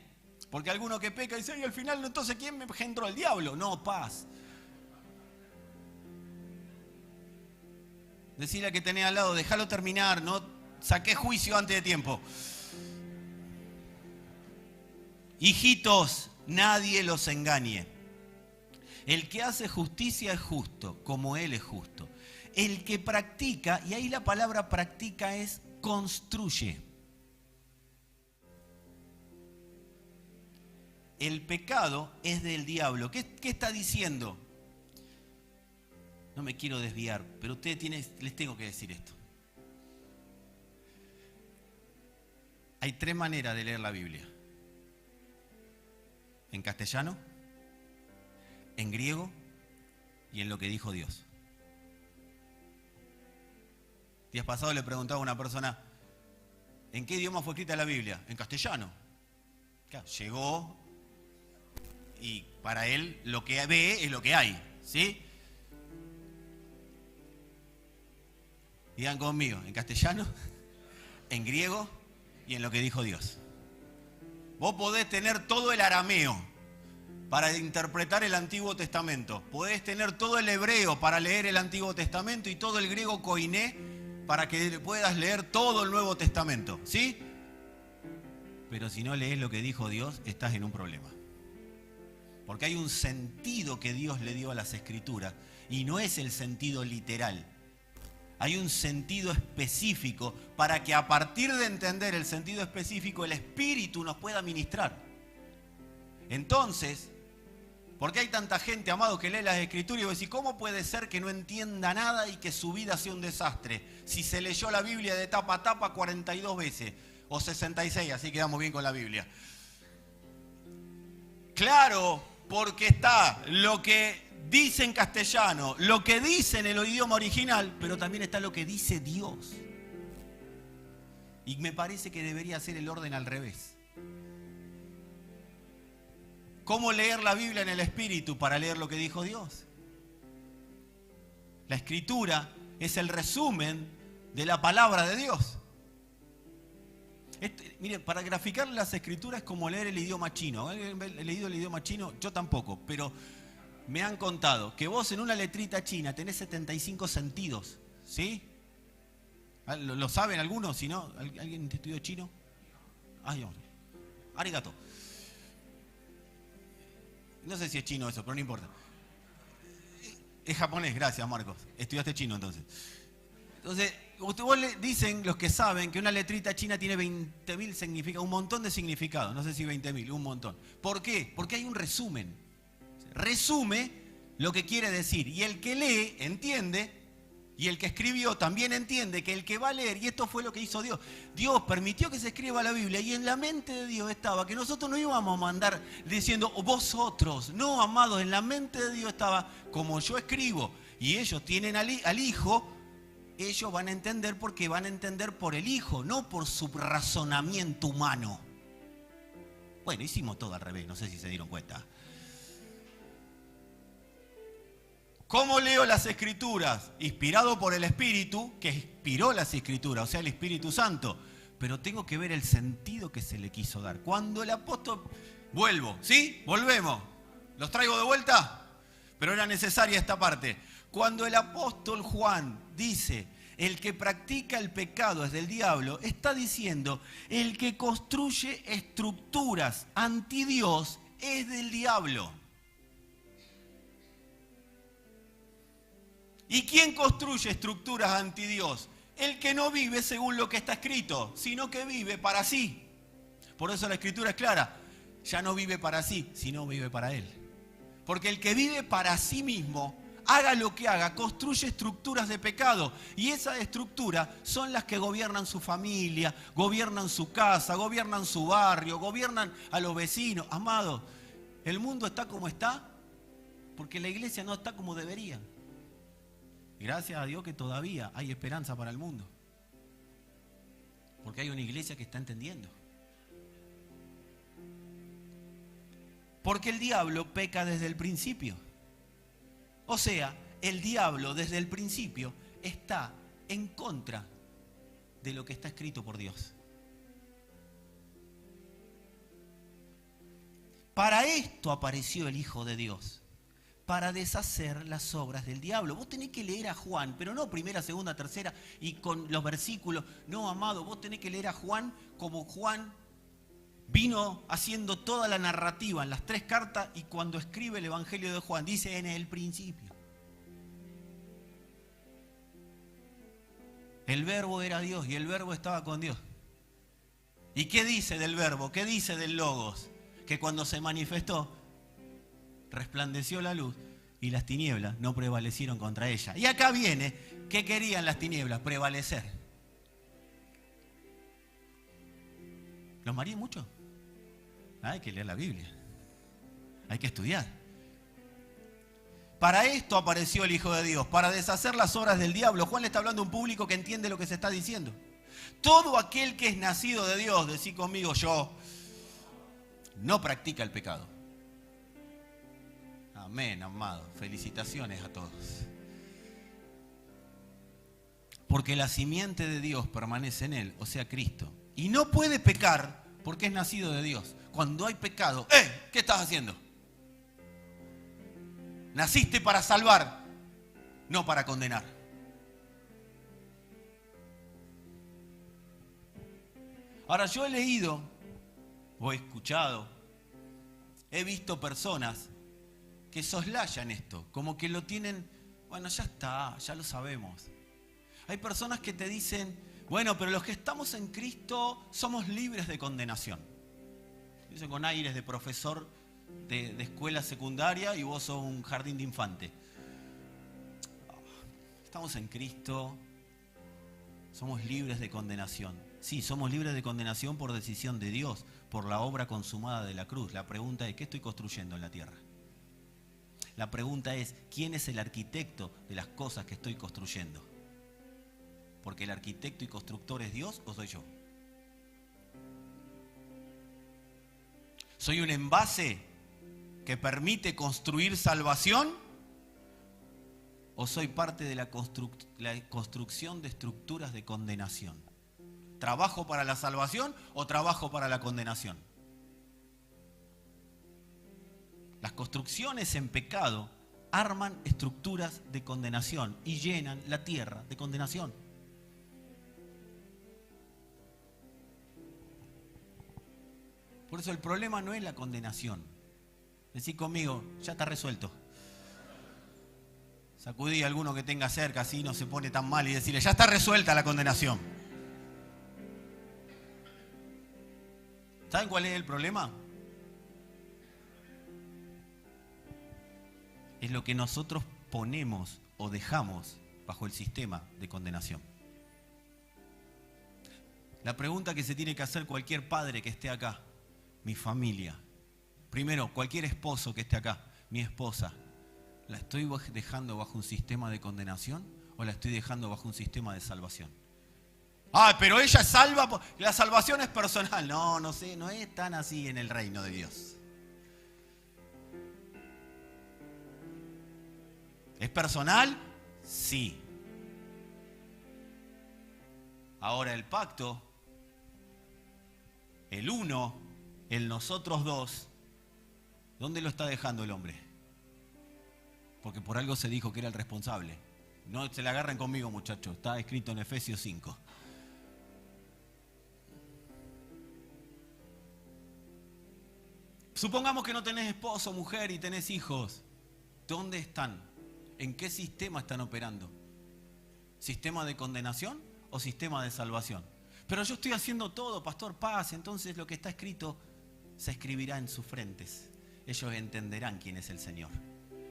Porque alguno que peca dice, y al final, entonces, ¿quién me engendró? El diablo. No, paz. Decirle a que tenés al lado, déjalo terminar, no saqué juicio antes de tiempo. Hijitos, nadie los engañe. El que hace justicia es justo, como Él es justo. El que practica, y ahí la palabra practica es construye. El pecado es del diablo. ¿Qué está diciendo? No me quiero desviar, pero ustedes les tengo que decir esto. Hay 3 maneras de leer la Biblia. En castellano, en griego y en lo que dijo Dios. Días pasados le preguntaba a una persona, ¿en qué idioma fue escrita la Biblia? En castellano. Claro, llegó y para él lo que ve es lo que hay, ¿sí? Digan conmigo, en castellano, en griego y en lo que dijo Dios. Vos podés tener todo el arameo para interpretar el Antiguo Testamento. Podés tener todo el hebreo para leer el Antiguo Testamento y todo el griego koiné para que puedas leer todo el Nuevo Testamento, ¿sí? Pero si no lees lo que dijo Dios, estás en un problema. Porque hay un sentido que Dios le dio a las Escrituras y no es el sentido literal. Hay un sentido específico para que a partir de entender el sentido específico el Espíritu nos pueda ministrar. Entonces, ¿por qué hay tanta gente, amado, que lee las Escrituras y vos decís, ¿cómo puede ser que no entienda nada y que su vida sea un desastre? Si se leyó la Biblia de tapa a tapa 42 veces, o 66, así quedamos bien con la Biblia. Claro, porque está lo que dice en castellano, lo que dice en el idioma original, pero también está lo que dice Dios. Y me parece que debería ser el orden al revés. ¿Cómo leer la Biblia en el Espíritu para leer lo que dijo Dios? La Escritura es el resumen de la palabra de Dios. Miren, para graficar las Escrituras es como leer el idioma chino. ¿Alguien ha leído el idioma chino? Yo tampoco, pero me han contado que vos en una letrita china tenés 75 sentidos, ¿sí? ¿Lo saben algunos? Si no, ¿alguien estudió chino? Ay, arigato. No sé si es chino eso, pero no importa. Es japonés, gracias Marcos. Estudiaste chino entonces. Entonces, vos le dicen los que saben que una letrita china tiene 20.000 significados, un montón de significados, no sé si 20.000, un montón. ¿Por qué? Porque hay un resumen. Resume lo que quiere decir. Y el que lee entiende, y el que escribió también entiende que el que va a leer, y esto fue lo que hizo Dios. Dios permitió que se escriba la Biblia, y en la mente de Dios estaba que nosotros no íbamos a mandar diciendo vosotros. No, amados, en la mente de Dios estaba como yo escribo, y ellos tienen al Hijo. Ellos van a entender porque van a entender por el Hijo, no por su razonamiento humano. Bueno, hicimos todo al revés, no sé si se dieron cuenta. ¿Cómo leo las Escrituras? Inspirado por el Espíritu, que inspiró las Escrituras, o sea, el Espíritu Santo. Pero tengo que ver el sentido que se le quiso dar. Cuando el apóstol... Vuelvo, ¿sí? Volvemos. ¿Los traigo de vuelta? Pero era necesaria esta parte. Cuando el apóstol Juan dice, el que practica el pecado es del diablo, está diciendo, el que construye estructuras anti Dios es del diablo. ¿Y quién construye estructuras anti Dios? El que no vive según lo que está escrito, sino que vive para sí. Por eso la Escritura es clara, ya no vive para sí, sino vive para Él. Porque el que vive para sí mismo, haga lo que haga, construye estructuras de pecado. Y esas estructuras son las que gobiernan su familia, gobiernan su casa, gobiernan su barrio, gobiernan a los vecinos. Amado, el mundo está como está porque la iglesia no está como debería. Gracias a Dios que todavía hay esperanza para el mundo. Porque hay una iglesia que está entendiendo. Porque el diablo peca desde el principio. O sea, el diablo desde el principio está en contra de lo que está escrito por Dios. Para esto apareció el Hijo de Dios, para deshacer las obras del diablo. Vos tenés que leer a Juan, pero no primera, segunda, tercera y con los versículos. No, amado, vos tenés que leer a Juan como Juan vino haciendo toda la narrativa en las 3 cartas, y cuando escribe el Evangelio de Juan dice en el principio. El verbo era Dios y el verbo estaba con Dios. ¿Y qué dice del verbo? ¿Qué dice del logos? Que cuando se manifestó, resplandeció la luz y las tinieblas no prevalecieron contra ella. Y acá viene, ¿qué querían las tinieblas? Prevalecer. ¿Los mareé mucho? Hay que leer la Biblia. Hay que estudiar. Para esto apareció el Hijo de Dios, para deshacer las obras del diablo. Juan le está hablando a un público que entiende lo que se está diciendo. Todo aquel que es nacido de Dios, decí conmigo yo, no practica el pecado. Amén, amado. Felicitaciones a todos. Porque la simiente de Dios permanece en él, o sea, Cristo. Y no puede pecar porque es nacido de Dios. Cuando hay pecado, ¿qué estás haciendo? Naciste para salvar, no para condenar. Ahora, yo he leído o he escuchado, he visto personas que soslayan esto, como que lo tienen, bueno, ya está, ya lo sabemos. Hay personas que te dicen, bueno, pero los que estamos en Cristo somos libres de condenación. Dicen con aires de profesor de escuela secundaria y vos sos un jardín de infante. Estamos en Cristo, somos libres de condenación. Sí, somos libres de condenación por decisión de Dios, por la obra consumada de la cruz. La pregunta es, ¿qué estoy construyendo en la tierra? La pregunta es, ¿quién es el arquitecto de las cosas que estoy construyendo? Porque el arquitecto y constructor es Dios, ¿o soy yo? ¿Soy un envase que permite construir salvación? ¿O soy parte de la construcción de estructuras de condenación? ¿Trabajo para la salvación o trabajo para la condenación? Las construcciones en pecado arman estructuras de condenación y llenan la tierra de condenación. Por eso el problema no es la condenación. Decí conmigo, ya está resuelto. Sacudí a alguno que tenga cerca, así no se pone tan mal, y decirle, ya está resuelta la condenación. ¿Saben cuál es el problema? Es lo que nosotros ponemos o dejamos bajo el sistema de condenación. La pregunta que se tiene que hacer cualquier padre que esté acá, mi familia, primero, cualquier esposo que esté acá, mi esposa, ¿la estoy dejando bajo un sistema de condenación o la estoy dejando bajo un sistema de salvación? Ah, pero ella es salva, la salvación es personal. No, no sé, no es tan así en el reino de Dios. ¿Es personal? Sí. Ahora el pacto, el uno, el nosotros dos, ¿dónde lo está dejando el hombre? Porque por algo se dijo que era el responsable. No se la agarren conmigo, muchachos. Está escrito en Efesios 5. Supongamos que no tenés esposo, mujer y tenés hijos. ¿Dónde están? ¿En qué sistema están operando? ¿Sistema de condenación o sistema de salvación? Pero yo estoy haciendo todo, pastor, paz. Entonces lo que está escrito se escribirá en sus frentes. Ellos entenderán quién es el Señor.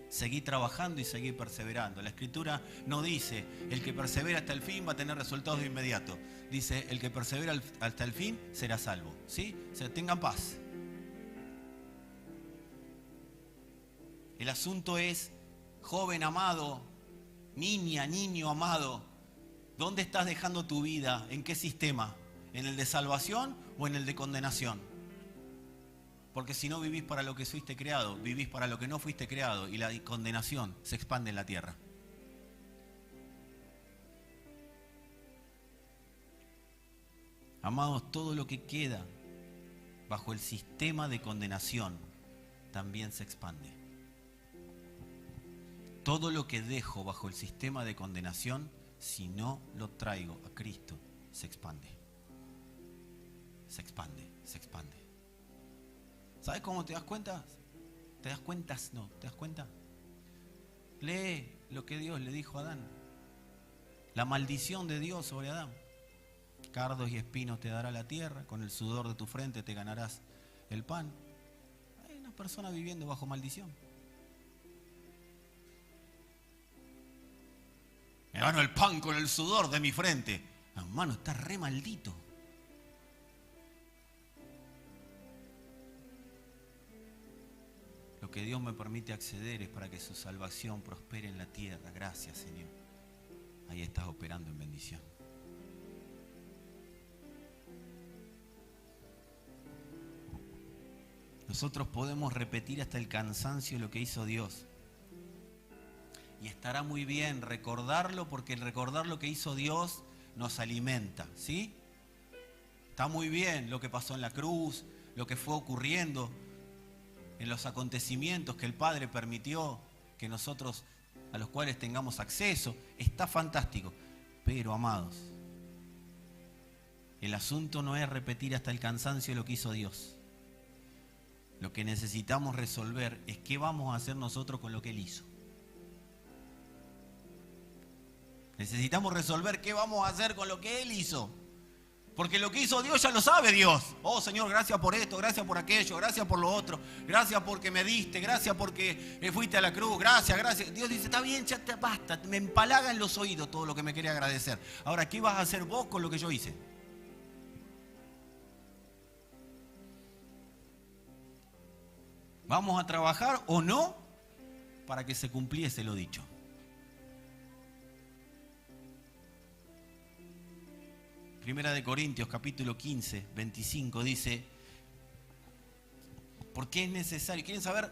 Seguí trabajando y seguí perseverando. La Escritura no dice, el que persevera hasta el fin va a tener resultados de inmediato. Dice, el que persevera hasta el fin será salvo. ¿Sí? O sea, tengan paz. El asunto es, joven amado, niña, niño amado, ¿dónde estás dejando tu vida? ¿En qué sistema? ¿En el de salvación o en el de condenación? Porque si no vivís para lo que fuiste creado, vivís para lo que no fuiste creado y la condenación se expande en la tierra. Amados, todo lo que queda bajo el sistema de condenación también se expande. Todo lo que dejo bajo el sistema de condenación, si no lo traigo a Cristo, se expande. Se expande, se expande. ¿Sabes cómo te das cuenta? ¿Te das cuenta? No, ¿te das cuenta? Lee lo que Dios le dijo a Adán. La maldición de Dios sobre Adán. Cardos y espinos te dará la tierra, con el sudor de tu frente te ganarás el pan. Hay una persona viviendo bajo maldición. Me gano el pan con el sudor de mi frente. Hermano, está re maldito. Lo que Dios me permite acceder es para que su salvación prospere en la tierra. Gracias, Señor. Ahí estás operando en bendición. Nosotros podemos repetir hasta el cansancio lo que hizo Dios. Y estará muy bien recordarlo, porque el recordar lo que hizo Dios nos alimenta, ¿sí? Está muy bien lo que pasó en la cruz, lo que fue ocurriendo en los acontecimientos que el Padre permitió que nosotros, a los cuales tengamos acceso. Está fantástico. Pero, amados, el asunto no es repetir hasta el cansancio lo que hizo Dios. Lo que necesitamos resolver es qué vamos a hacer nosotros con lo que Él hizo. Necesitamos resolver qué vamos a hacer con lo que Él hizo. Porque lo que hizo Dios ya lo sabe Dios. Oh Señor, gracias por esto, gracias por aquello, gracias por lo otro. Gracias porque me diste, gracias porque fuiste a la cruz, gracias, gracias. Dios dice, está bien, ya te basta, me empalaga en los oídos todo lo que me quería agradecer. Ahora, ¿qué vas a hacer vos con lo que yo hice? ¿Vamos a trabajar o no para que se cumpliese lo dicho? Primera de Corintios, capítulo 15, 25, dice, ¿por qué es necesario? ¿Quieren saber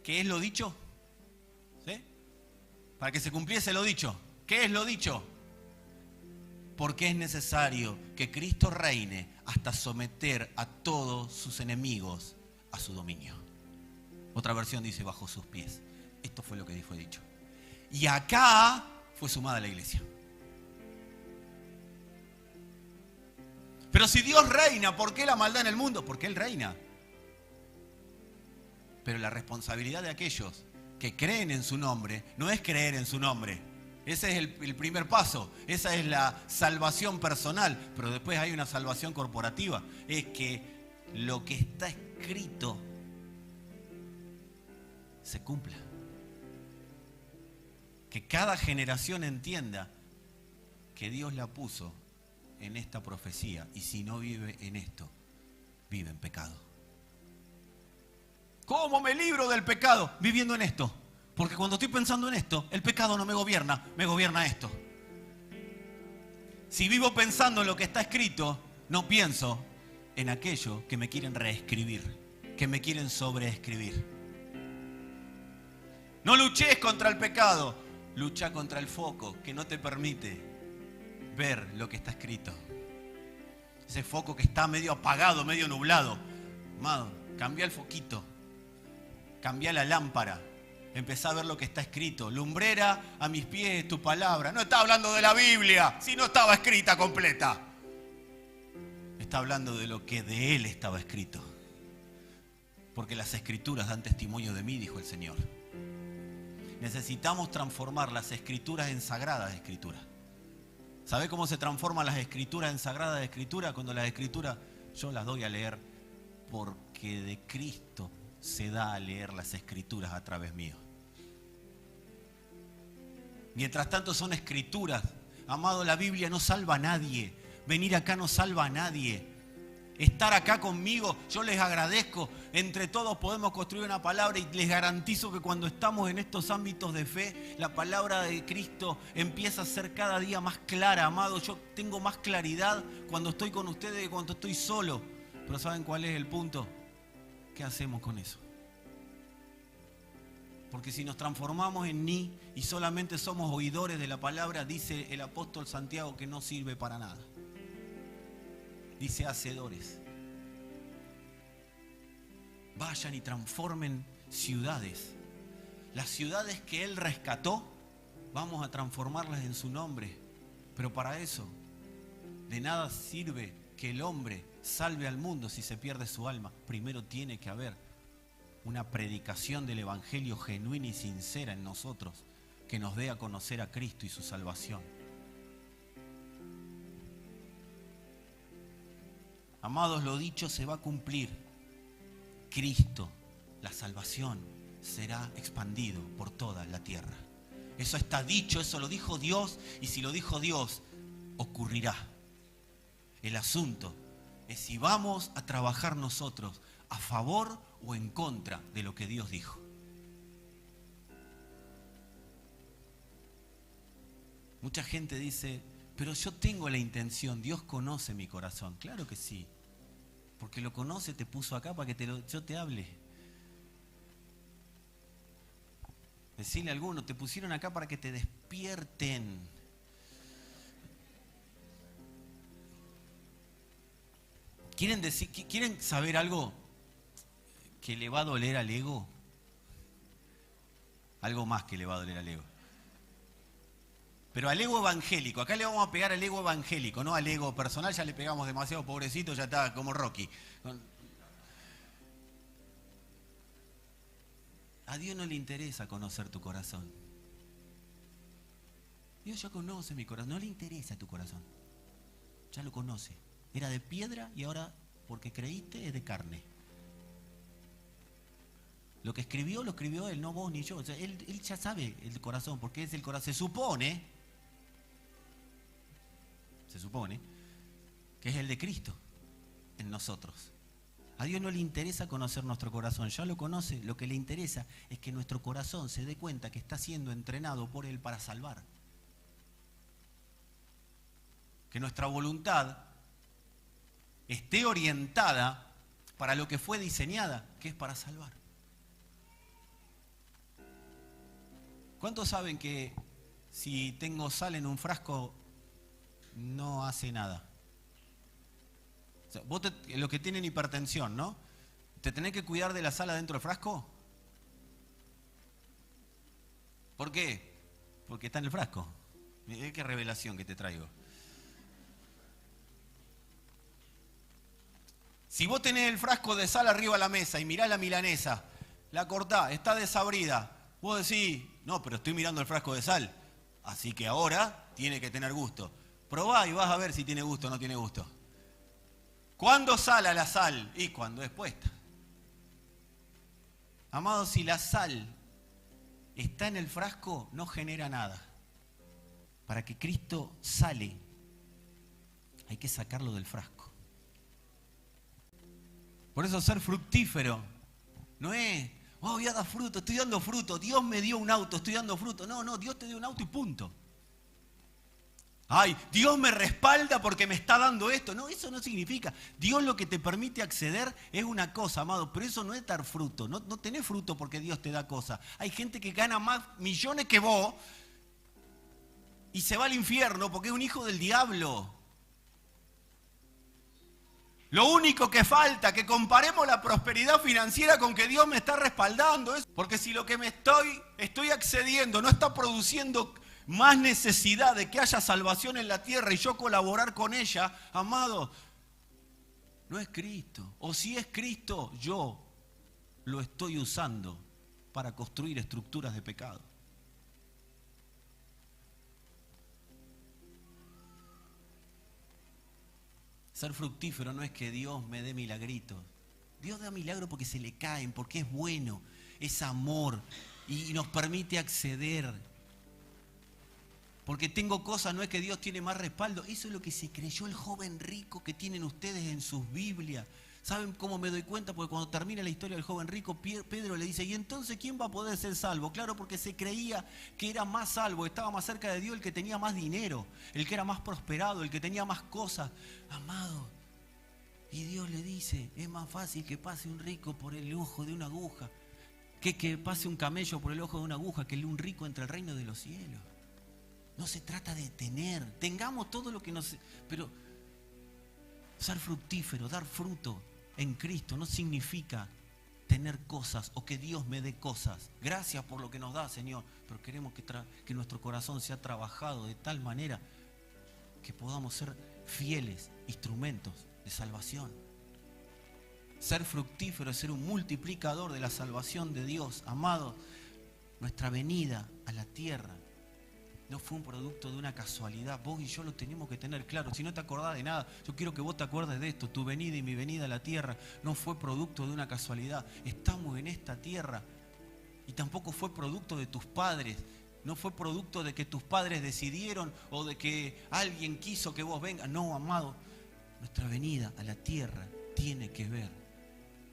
qué es lo dicho? ¿Sí? Para que se cumpliese lo dicho. ¿Qué es lo dicho? Porque es necesario que Cristo reine hasta someter a todos sus enemigos a su dominio. Otra versión dice, bajo sus pies. Esto fue lo que fue dicho. Y acá fue sumada la iglesia. Pero si Dios reina, ¿por qué la maldad en el mundo? Porque Él reina. Pero la responsabilidad de aquellos que creen en su nombre no es creer en su nombre. Ese es el primer paso. Esa es la salvación personal. Pero después hay una salvación corporativa. Es que lo que está escrito se cumpla. Que cada generación entienda que Dios la puso en esta profecía. Y si no vive en esto, vive en pecado. ¿Cómo me libro del pecado? Viviendo en esto. Porque cuando estoy pensando en esto, el pecado no me gobierna esto. Si vivo pensando en lo que está escrito, no pienso en aquello que me quieren reescribir, que me quieren sobreescribir. No luches contra el pecado, lucha contra el foco que no te permite ver lo que está escrito. Ese foco que está medio apagado, medio nublado. Amado, cambia el foquito, cambia la lámpara. Empezá a ver lo que está escrito. Lumbrera a mis pies tu palabra. No está hablando de la Biblia, si no estaba escrita completa. Está hablando de lo que de Él estaba escrito. Porque las Escrituras dan testimonio de mí, dijo el Señor. Necesitamos transformar las Escrituras en sagradas Escrituras. ¿Sabe cómo se transforman las Escrituras en sagradas Escrituras? Cuando las Escrituras yo las doy a leer porque de Cristo se da a leer las Escrituras a través mío. Mientras tanto son escrituras. Amado, la Biblia no salva a nadie. Venir acá no salva a nadie. Estar acá conmigo, yo les agradezco. Entre todos podemos construir una palabra y les garantizo que cuando estamos en estos ámbitos de fe, la palabra de Cristo empieza a ser cada día más clara, amado. Yo tengo más claridad cuando estoy con ustedes que cuando estoy solo. Pero ¿saben cuál es el punto? ¿Qué hacemos con eso? Porque si nos transformamos en ni y solamente somos oidores de la palabra, dice el apóstol Santiago que no sirve para nada. Dice hacedores. Vayan y transformen ciudades. Las ciudades que Él rescató, vamos a transformarlas en su nombre. Pero para eso, de nada sirve que el hombre salve al mundo si se pierde su alma. Primero tiene que haber una predicación del Evangelio genuina y sincera en nosotros que nos dé a conocer a Cristo y su salvación. Amados, lo dicho se va a cumplir. Cristo, la salvación, será expandido por toda la tierra. Eso está dicho, eso lo dijo Dios, y si lo dijo Dios, ocurrirá. El asunto es si vamos a trabajar nosotros a favor o en contra de lo que Dios dijo. Mucha gente dice, pero yo tengo la intención, Dios conoce mi corazón. Claro que sí, porque lo conoce, te puso acá para que yo te hable. Decirle a alguno, te pusieron acá para que te despierten. ¿Quieren saber algo que le va a doler al ego? Algo más que le va a doler al ego. Pero al ego evangélico, acá le vamos a pegar al ego evangélico, no al ego personal, ya le pegamos demasiado, pobrecito, ya está como Rocky. A Dios no le interesa conocer tu corazón. Dios ya conoce mi corazón, no le interesa tu corazón. Ya lo conoce. Era de piedra y ahora, porque creíste, es de carne. Lo que escribió, lo escribió Él, no vos ni yo. O sea, él ya sabe el corazón, porque es el corazón. Se supone que es el de Cristo en nosotros. A Dios no le interesa conocer nuestro corazón, ya lo conoce. Lo que le interesa es que nuestro corazón se dé cuenta que está siendo entrenado por Él para salvar. Que nuestra voluntad esté orientada para lo que fue diseñada, que es para salvar. ¿Cuántos saben que si tengo sal en un frasco no hace nada? O sea, vos los que tienen hipertensión, ¿no? ¿Te tenés que cuidar de la sal adentro del frasco? ¿Por qué? Porque está en el frasco. Mirá qué revelación que te traigo. Si vos tenés el frasco de sal arriba de la mesa y mirás la la cortás, está desabrida. Vos decís, no, pero estoy mirando el frasco de sal, así que ahora tiene que tener gusto. Probá y vas a ver si tiene gusto o no tiene gusto. ¿Cuándo sala la sal? Y cuando es puesta. Amados, si la sal está en el frasco, no genera nada. Para que Cristo sale, hay que sacarlo del frasco. Por eso ser fructífero no es, oh, voy a dar fruto, estoy dando fruto, Dios me dio un auto, estoy dando fruto. No, Dios te dio un auto y punto. Ay, Dios me respalda porque me está dando esto. No, eso no significa. Dios lo que te permite acceder es una cosa, amado, pero eso no es dar fruto. No tenés fruto porque Dios te da cosas. Hay gente que gana más millones que vos y se va al infierno porque es un hijo del diablo. Lo único que falta, que comparemos la prosperidad financiera con que Dios me está respaldando. Porque si lo que me estoy accediendo no está produciendo más necesidad de que haya salvación en la tierra y yo colaborar con ella, amado, no es Cristo. O si es Cristo, yo lo estoy usando para construir estructuras de pecado. Ser fructífero no es que Dios me dé milagritos. Dios da milagros porque se le caen, porque es bueno, es amor y nos permite acceder. Porque tengo cosas, no es que Dios tiene más respaldo. Eso es lo que se creyó el joven rico que tienen ustedes en sus Biblias. ¿Saben cómo me doy cuenta? Porque cuando termina la historia del joven rico, Pedro le dice, ¿y entonces quién va a poder ser salvo? Claro, porque se creía que era más salvo, estaba más cerca de Dios el que tenía más dinero, el que era más prosperado, el que tenía más cosas. Amado, y Dios le dice, es más fácil que pase un rico por el ojo de una aguja, que pase un camello por el ojo de una aguja, que un rico entre el reino de los cielos. No se trata de tener, tengamos todo lo que nos... Pero ser fructífero, dar fruto en Cristo no significa tener cosas o que Dios me dé cosas. Gracias por lo que nos da, Señor, pero queremos que nuestro corazón sea trabajado de tal manera que podamos ser fieles instrumentos de salvación. Ser fructífero es ser un multiplicador de la salvación de Dios. Amado, nuestra venida a la tierra no fue un producto de una casualidad. Vos y yo lo tenemos que tener claro. Si no te acordás de nada, yo quiero que vos te acuerdes de esto. Tu venida y mi venida a la tierra no fue producto de una casualidad. Estamos en esta tierra y tampoco fue producto de tus padres. No fue producto de que tus padres decidieron o de que alguien quiso que vos vengas. No, amado, nuestra venida a la tierra tiene que ver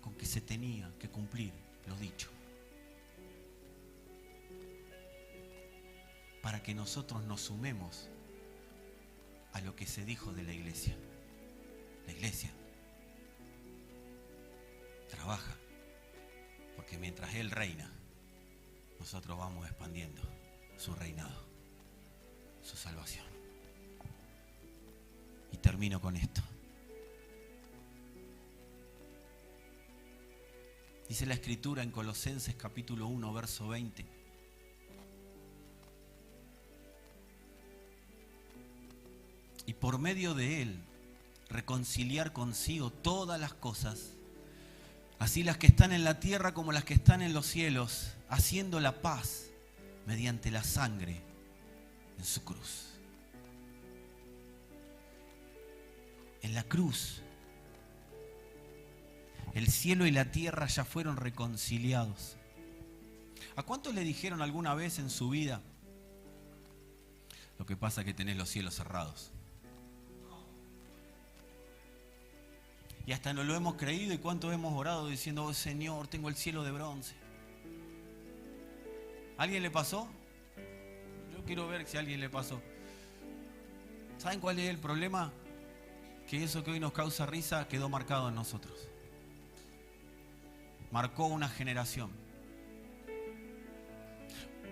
con que se tenía que cumplir lo dicho. Para que nosotros nos sumemos a lo que se dijo de la iglesia. La iglesia trabaja, porque mientras Él reina, nosotros vamos expandiendo su reinado, su salvación. Y termino con esto. Dice la Escritura en Colosenses capítulo 1, verso 20. Y por medio de Él reconciliar consigo todas las cosas, así las que están en la tierra como las que están en los cielos, haciendo la paz mediante la sangre en su cruz. En la cruz, el cielo y la tierra ya fueron reconciliados. ¿A cuántos le dijeron alguna vez en su vida? Lo que pasa es que tenés los cielos cerrados. Y hasta no lo hemos creído y cuánto hemos orado diciendo, oh Señor, tengo el cielo de bronce. ¿A alguien le pasó? Yo quiero ver si a alguien le pasó. ¿Saben cuál es el problema? Que eso que hoy nos causa risa quedó marcado en nosotros. Marcó una generación.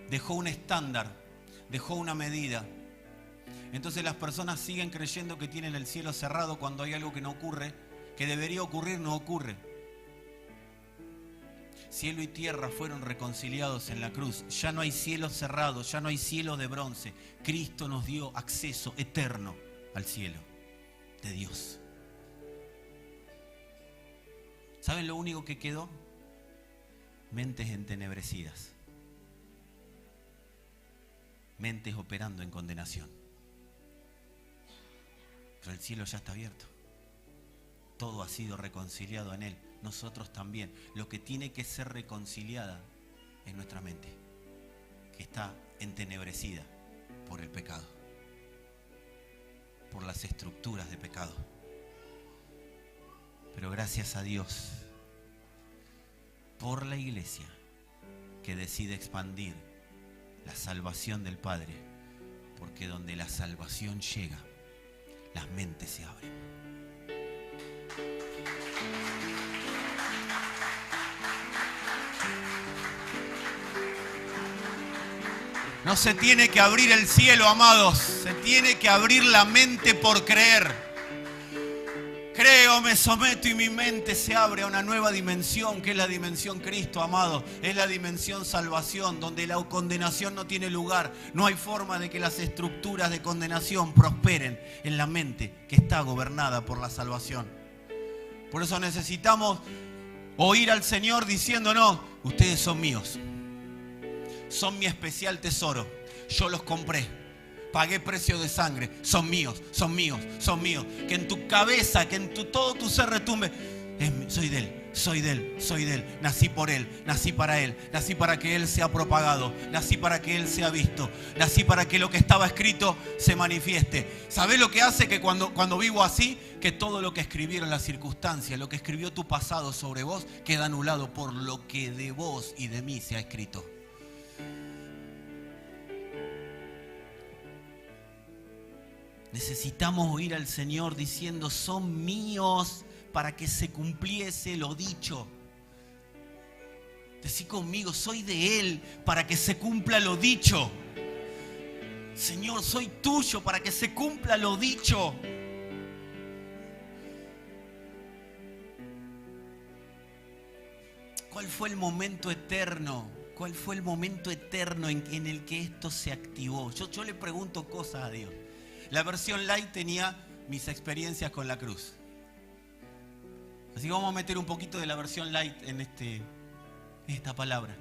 Dejó un estándar, dejó una medida. Entonces las personas siguen creyendo que tienen el cielo cerrado cuando hay algo que no ocurre, que debería ocurrir, no ocurre. Cielo y tierra fueron reconciliados en la cruz. Ya no hay cielos cerrados, ya no hay cielo de bronce. Cristo nos dio acceso eterno al cielo de Dios. ¿Saben lo único que quedó? Mentes entenebrecidas. Mentes operando en condenación. Pero el cielo ya está abierto. Todo ha sido reconciliado en Él. Nosotros también. Lo que tiene que ser reconciliada es nuestra mente, que está entenebrecida por el pecado, por las estructuras de pecado. Pero gracias a Dios por la iglesia que decide expandir la salvación del Padre, porque donde la salvación llega, las mentes se abren. No se tiene que abrir el cielo, amados. Se tiene que abrir la mente por creer. Creo, me someto y mi mente se abre a una nueva dimensión, que es la dimensión Cristo, amado. Es la dimensión salvación, donde la condenación no tiene lugar. No hay forma de que las estructuras de condenación prosperen en la mente que está gobernada por la salvación. Por eso necesitamos oír al Señor diciéndonos: ustedes son míos. Son mi especial tesoro. Yo los compré. Pagué precio de sangre. Son míos, son míos, son míos. Que en tu cabeza, que en todo tu ser retumbe: soy de Él, soy de Él, soy de Él. Nací por Él, nací para Él. Nací para que Él sea propagado. Nací para que Él sea visto. Nací para que lo que estaba escrito se manifieste. ¿Sabés lo que hace? Que cuando vivo así, que todo lo que escribieron las circunstancias, lo que escribió tu pasado sobre vos, queda anulado por lo que de vos y de mí se ha escrito. Necesitamos oír al Señor diciendo: son míos, para que se cumpliese lo dicho. Decí conmigo: soy de Él, para que se cumpla lo dicho. Señor, soy tuyo, para que se cumpla lo dicho. ¿Cuál fue el momento eterno? ¿Cuál fue el momento eterno en el que esto se activó? Yo le pregunto cosas a Dios. La versión light tenía mis experiencias con la cruz. Así que vamos a meter un poquito de la versión light en esta palabra.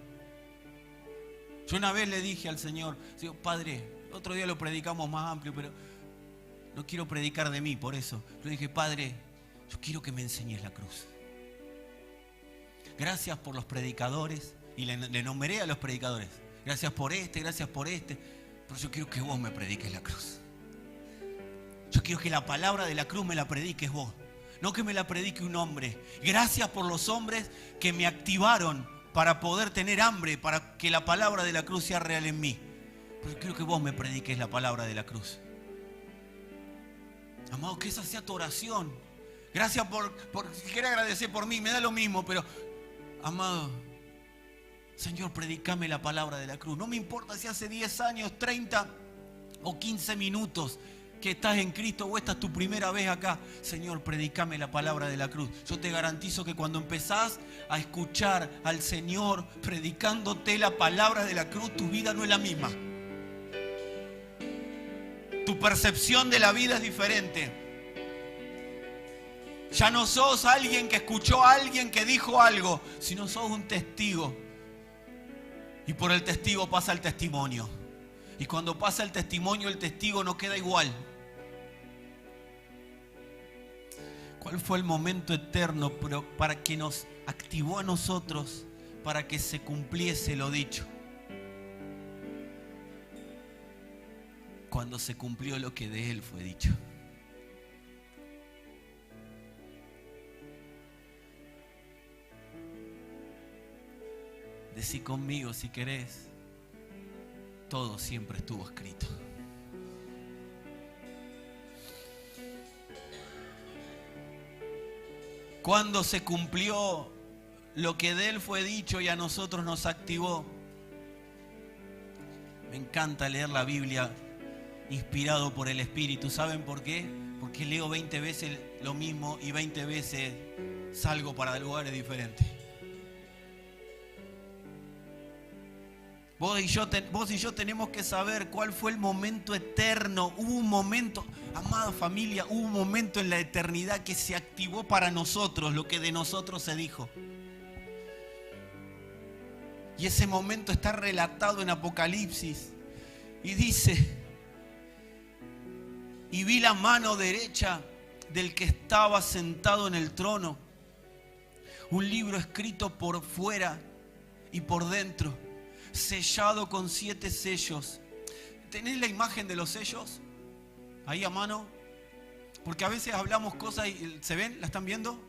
Yo una vez le dije al Señor: Padre, otro día lo predicamos más amplio, pero no quiero predicar de mí, por eso. Le dije: Padre, yo quiero que me enseñes la cruz. Gracias por los predicadores. Y le nombré a los predicadores. Gracias por gracias por pero yo quiero que vos me prediques la cruz. Yo quiero que la palabra de la cruz me la prediques vos, no que me la predique un hombre. Gracias por los hombres que me activaron para poder tener hambre, para que la palabra de la cruz sea real en mí. Pero quiero que vos me prediques la palabra de la cruz. Amado, que esa sea tu oración. Gracias si quieres agradecer por mí, me da lo mismo, pero amado, Señor, predicame la palabra de la cruz. No me importa si hace 10 años, 30 o 15 minutos que estás en Cristo o esta es tu primera vez acá. Señor, predicame la palabra de la cruz. Yo te garantizo que cuando empezás a escuchar al Señor predicándote la palabra de la cruz, tu vida no es la misma. Tu percepción de la vida es diferente. Ya no sos alguien que escuchó a alguien que dijo algo, sino sos un testigo. Y por el testigo pasa el testimonio. Y cuando pasa el testimonio, el testigo no queda igual. ¿Cuál fue el momento eterno para que nos activó a nosotros para que se cumpliese lo dicho? Cuando se cumplió lo que de Él fue dicho. Decí conmigo si querés: todo siempre estuvo escrito. Cuando se cumplió lo que de Él fue dicho y a nosotros nos activó. Me encanta leer la Biblia inspirado por el Espíritu. ¿Saben por qué? Porque leo 20 veces lo mismo y 20 veces salgo para lugares diferentes. Vos y yo tenemos que saber cuál fue el momento eterno. Hubo un momento, amada familia, hubo un momento en la eternidad que se activó para nosotros lo que de nosotros se dijo. Y ese momento está relatado en Apocalipsis. Y dice: y vi la mano derecha del que estaba sentado en el trono, un libro escrito por fuera y por dentro, sellado con 7 sellos. ¿Tenés la imagen de los sellos ahí a mano? Porque a veces hablamos cosas y ¿se ven? ¿La están viendo?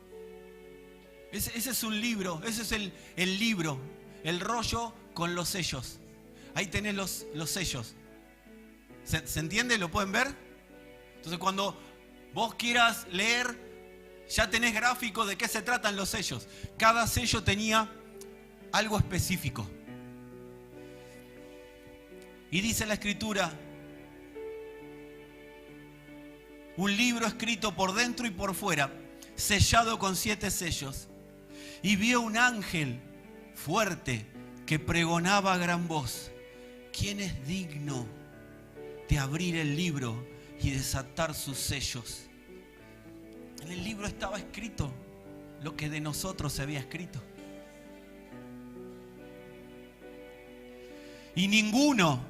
Ese es un libro, ese es el libro, el rollo con los sellos. Ahí tenés los sellos. ¿Se entiende? ¿Lo pueden ver? Entonces cuando vos quieras leer, ya tenés gráfico de qué se tratan los sellos. Cada sello tenía algo específico. Y dice la Escritura: un libro escrito por dentro y por fuera, sellado con 7 sellos. Y vio un ángel fuerte que pregonaba a gran voz: ¿quién es digno de abrir el libro y desatar sus sellos? En el libro estaba escrito lo que de nosotros se había escrito. Y ninguno,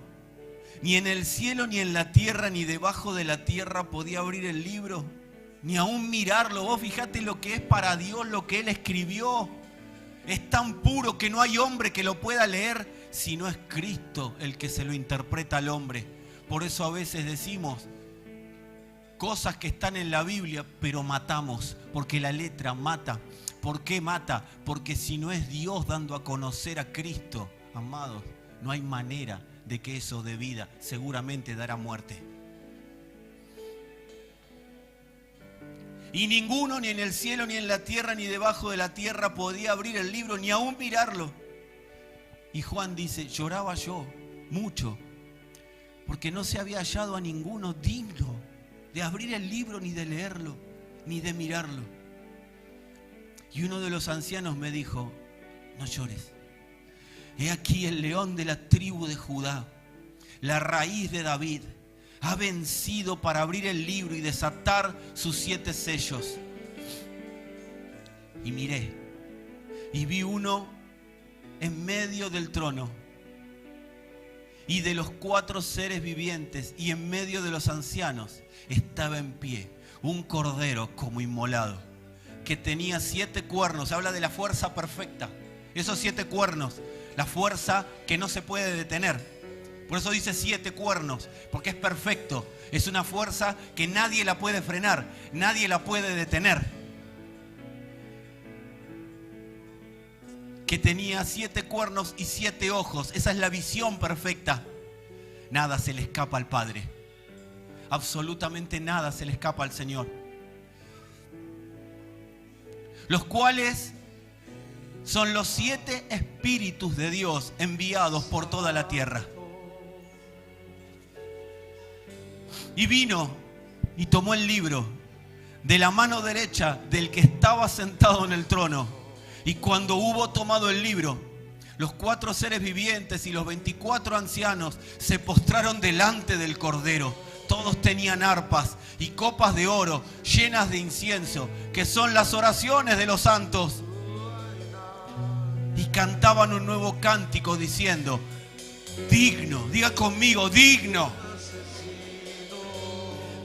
ni en el cielo, ni en la tierra, ni debajo de la tierra, podía abrir el libro, ni aún mirarlo. Vos fijate lo que es para Dios lo que Él escribió. Es tan puro que no hay hombre que lo pueda leer si no es Cristo el que se lo interpreta al hombre. Por eso a veces decimos cosas que están en la Biblia, pero matamos, porque la letra mata. ¿Por qué mata? Porque si no es Dios dando a conocer a Cristo, amados, no hay manera de que eso dé vida, seguramente dará muerte. Y ninguno, ni en el cielo, ni en la tierra, ni debajo de la tierra, podía abrir el libro, ni aún mirarlo. Y Juan dice: lloraba yo mucho, porque no se había hallado a ninguno digno de abrir el libro, ni de leerlo, ni de mirarlo. Y uno de los ancianos me dijo: no llores. He aquí el león de la tribu de Judá, la raíz de David, ha vencido para abrir el libro y desatar sus 7 sellos. Y miré, y vi uno en medio del trono, y de los 4 seres vivientes, y en medio de los ancianos, estaba en pie un cordero como inmolado, que tenía 7 cuernos. Habla de la fuerza perfecta. Esos 7 cuernos, la fuerza que no se puede detener. Por eso dice 7 cuernos, porque es perfecto. Es una fuerza que nadie la puede frenar, nadie la puede detener. Que tenía 7 cuernos y 7 ojos. Esa es la visión perfecta. Nada se le escapa al Padre. Absolutamente nada se le escapa al Señor. Los cuales son los 7 espíritus de Dios enviados por toda la tierra. Y vino y tomó el libro de la mano derecha del que estaba sentado en el trono. Y cuando hubo tomado el libro, los 4 seres vivientes y los 24 ancianos se postraron delante del Cordero. Todos tenían arpas y copas de oro llenas de incienso, que son las oraciones de los santos. Y cantaban un nuevo cántico diciendo: digno, diga conmigo, digno.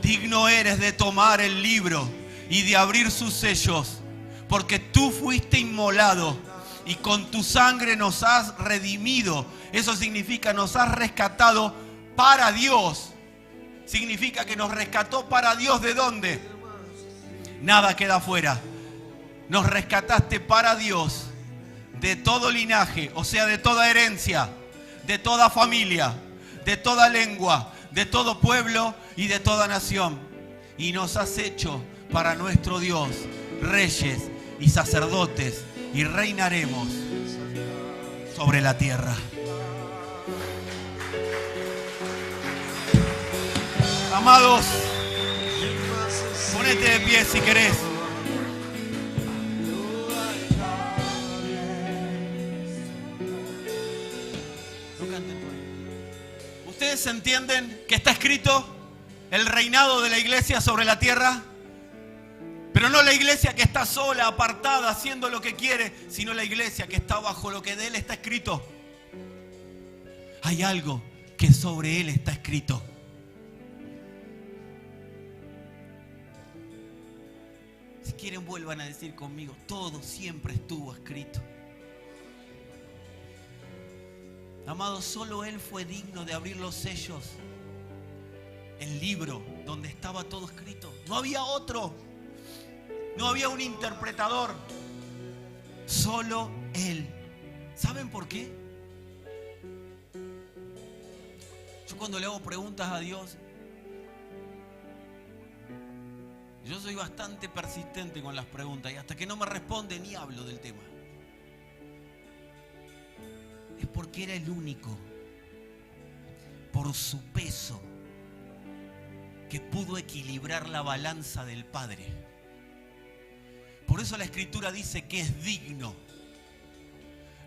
Digno eres de tomar el libro y de abrir sus sellos, porque tú fuiste inmolado y con tu sangre nos has redimido. Eso significa nos has rescatado para Dios. Significa que nos rescató para Dios. ¿De dónde? Nada queda afuera. Nos rescataste para Dios, de todo linaje, o sea, de toda herencia, de toda familia, de toda lengua, de todo pueblo y de toda nación. Y nos has hecho para nuestro Dios reyes y sacerdotes, y reinaremos sobre la tierra. Amados, ponete de pie si querés. ¿Ustedes entienden que está escrito el reinado de la iglesia sobre la tierra? Pero no la iglesia que está sola, apartada, haciendo lo que quiere, sino la iglesia que está bajo lo que de Él está escrito. hay algo que sobre él está escrito. Si quieren, vuelvan a decir conmigo, todo siempre estuvo escrito. Amado, solo Él fue digno de abrir los sellos, el libro donde estaba todo escrito. No había otro, no había un interpretador, solo Él. ¿Saben por qué? Yo cuando le hago preguntas a Dios, yo soy bastante persistente con las preguntas y hasta que no me responde ni hablo del tema. Es porque era el único, por su peso, que pudo equilibrar la balanza del Padre. Por eso la Escritura dice que es digno.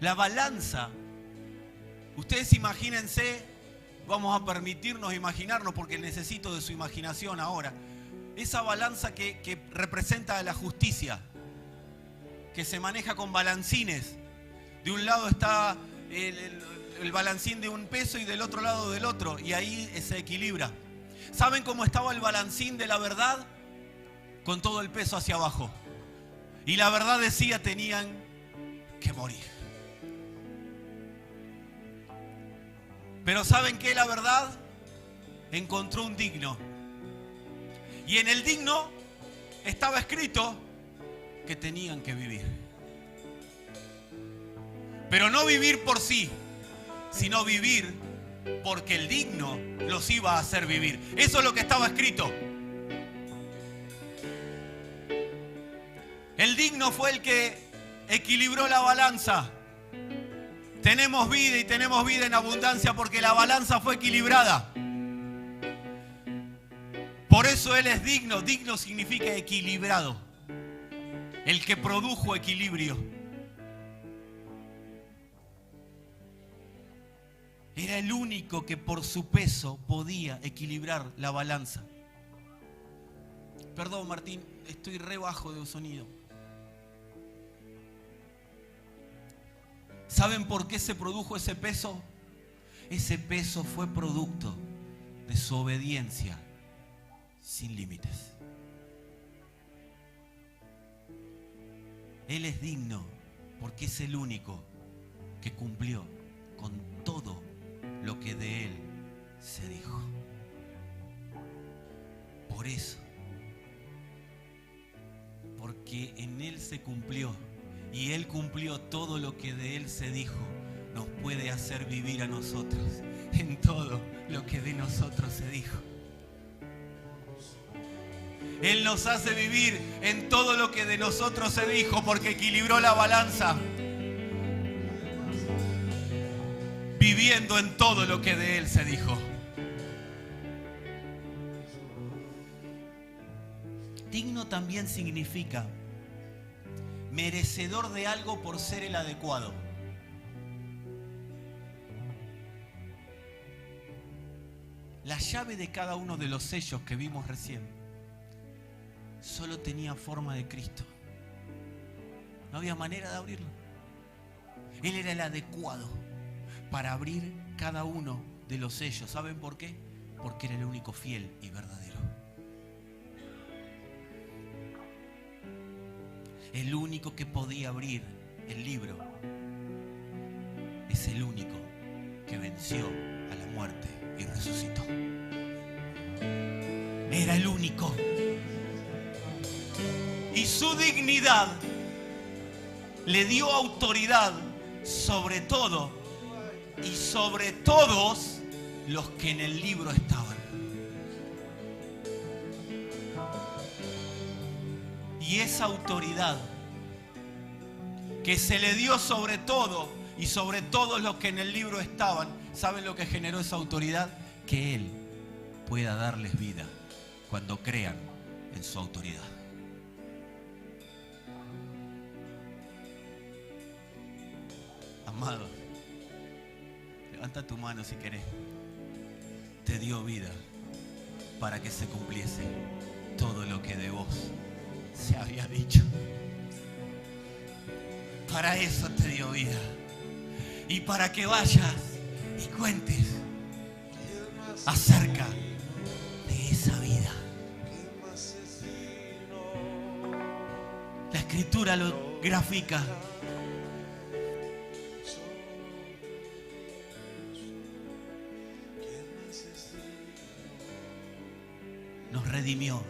La balanza, ustedes imagínense, vamos a permitirnos imaginarnos porque necesito de su imaginación ahora. Esa balanza que representa a la justicia, que se maneja con balancines. De un lado está el balancín de un peso y del otro lado del otro, y ahí se equilibra. ¿Saben cómo estaba el balancín de la verdad? Con todo el peso hacia abajo. Y la verdad decía, tenían que morir. Pero ¿saben qué? La verdad encontró un digno. Y en el digno estaba escrito que tenían que vivir. Pero no vivir por sí, sino vivir porque el digno los iba a hacer vivir. Eso es lo que estaba escrito. El digno fue el que equilibró la balanza. Tenemos vida y tenemos vida en abundancia porque la balanza fue equilibrada. Por eso Él es digno. Digno significa equilibrado. El que produjo equilibrio. Era el único que por su peso podía equilibrar la balanza. Perdón, Martín, estoy re bajo de sonido. ¿Saben por qué se produjo ese peso? Ese peso fue producto de su obediencia sin límites. Él es digno porque es el único que cumplió con todo lo que de Él se dijo. Por eso, porque en Él se cumplió y Él cumplió todo lo que de Él se dijo, nos puede hacer vivir a nosotros en todo lo que de nosotros se dijo. Él nos hace vivir en todo lo que de nosotros se dijo porque equilibró la balanza. Viviendo en todo lo que de Él se dijo. Digno también significa merecedor de algo por ser el adecuado. La llave de cada uno de los sellos que vimos recién solo tenía forma de Cristo. No había manera de abrirlo. Él era el adecuado para abrir cada uno de los sellos. ¿Saben por qué? Porque era el único fiel y verdadero. El único que podía abrir el libro es el único que venció a la muerte y resucitó. Era el único. Y su dignidad le dio autoridad sobre todo y sobre todos los que en el libro estaban. Y esa autoridad que se le dio sobre todo y sobre todos los que en el libro estaban, ¿saben lo que generó esa autoridad? Que Él pueda darles vida cuando crean en su autoridad. Amado, levanta tu mano si querés. Te dio vida para que se cumpliese todo lo que de vos se había dicho. Para eso te dio vida. Y para que vayas y cuentes acerca de esa vida. La Escritura lo grafica. Nos redimió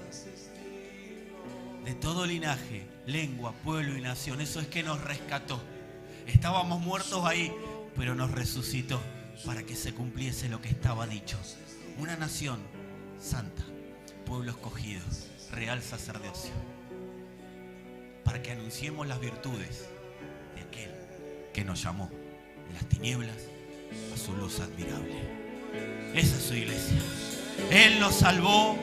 de todo linaje, lengua, pueblo y nación. Eso es que nos rescató. Estábamos muertos ahí, pero nos resucitó para que se cumpliese lo que estaba dicho. Una nación santa, pueblo escogido, real sacerdocio, para que anunciemos las virtudes de aquel que nos llamó de las tinieblas a su luz admirable. Esa es su iglesia. Él nos salvó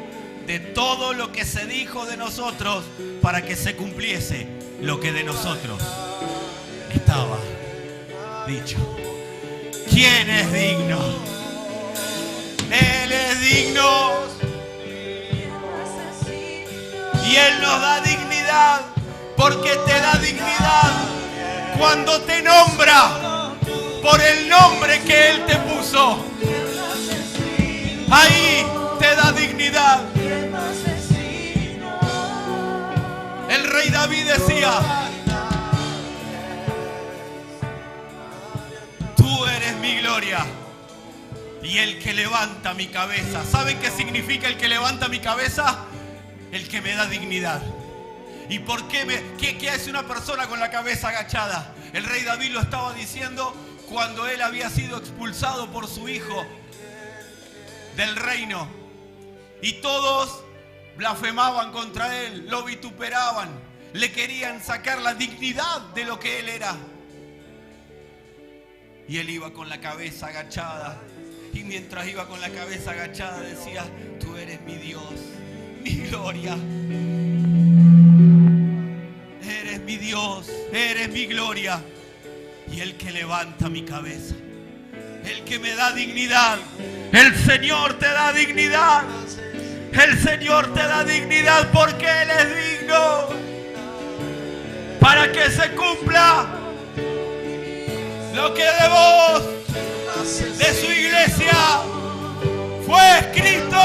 de todo lo que se dijo de nosotros para que se cumpliese lo que de nosotros estaba dicho. ¿Quién es digno? Él es digno. Y Él nos da dignidad, porque te da dignidad cuando te nombra por el nombre que Él te puso. Ahí te da dignidad. El rey David decía: tú eres mi gloria y el que levanta mi cabeza. ¿Saben qué significa el que levanta mi cabeza? El que me da dignidad. ¿Y por qué qué hace una persona con la cabeza agachada? El rey David lo estaba diciendo cuando él había sido expulsado por su hijo del reino. Y todos blasfemaban contra él, lo vituperaban, le querían sacar la dignidad de lo que él era. Y él iba con la cabeza agachada. Y mientras iba con la cabeza agachada decía: tú eres mi Dios, mi gloria. Eres mi Dios, eres mi gloria. Y el que levanta mi cabeza, el que me da dignidad. El Señor te da dignidad. El Señor te da dignidad porque Él es digno. Para que se cumpla lo que de vos, de su iglesia, fue escrito.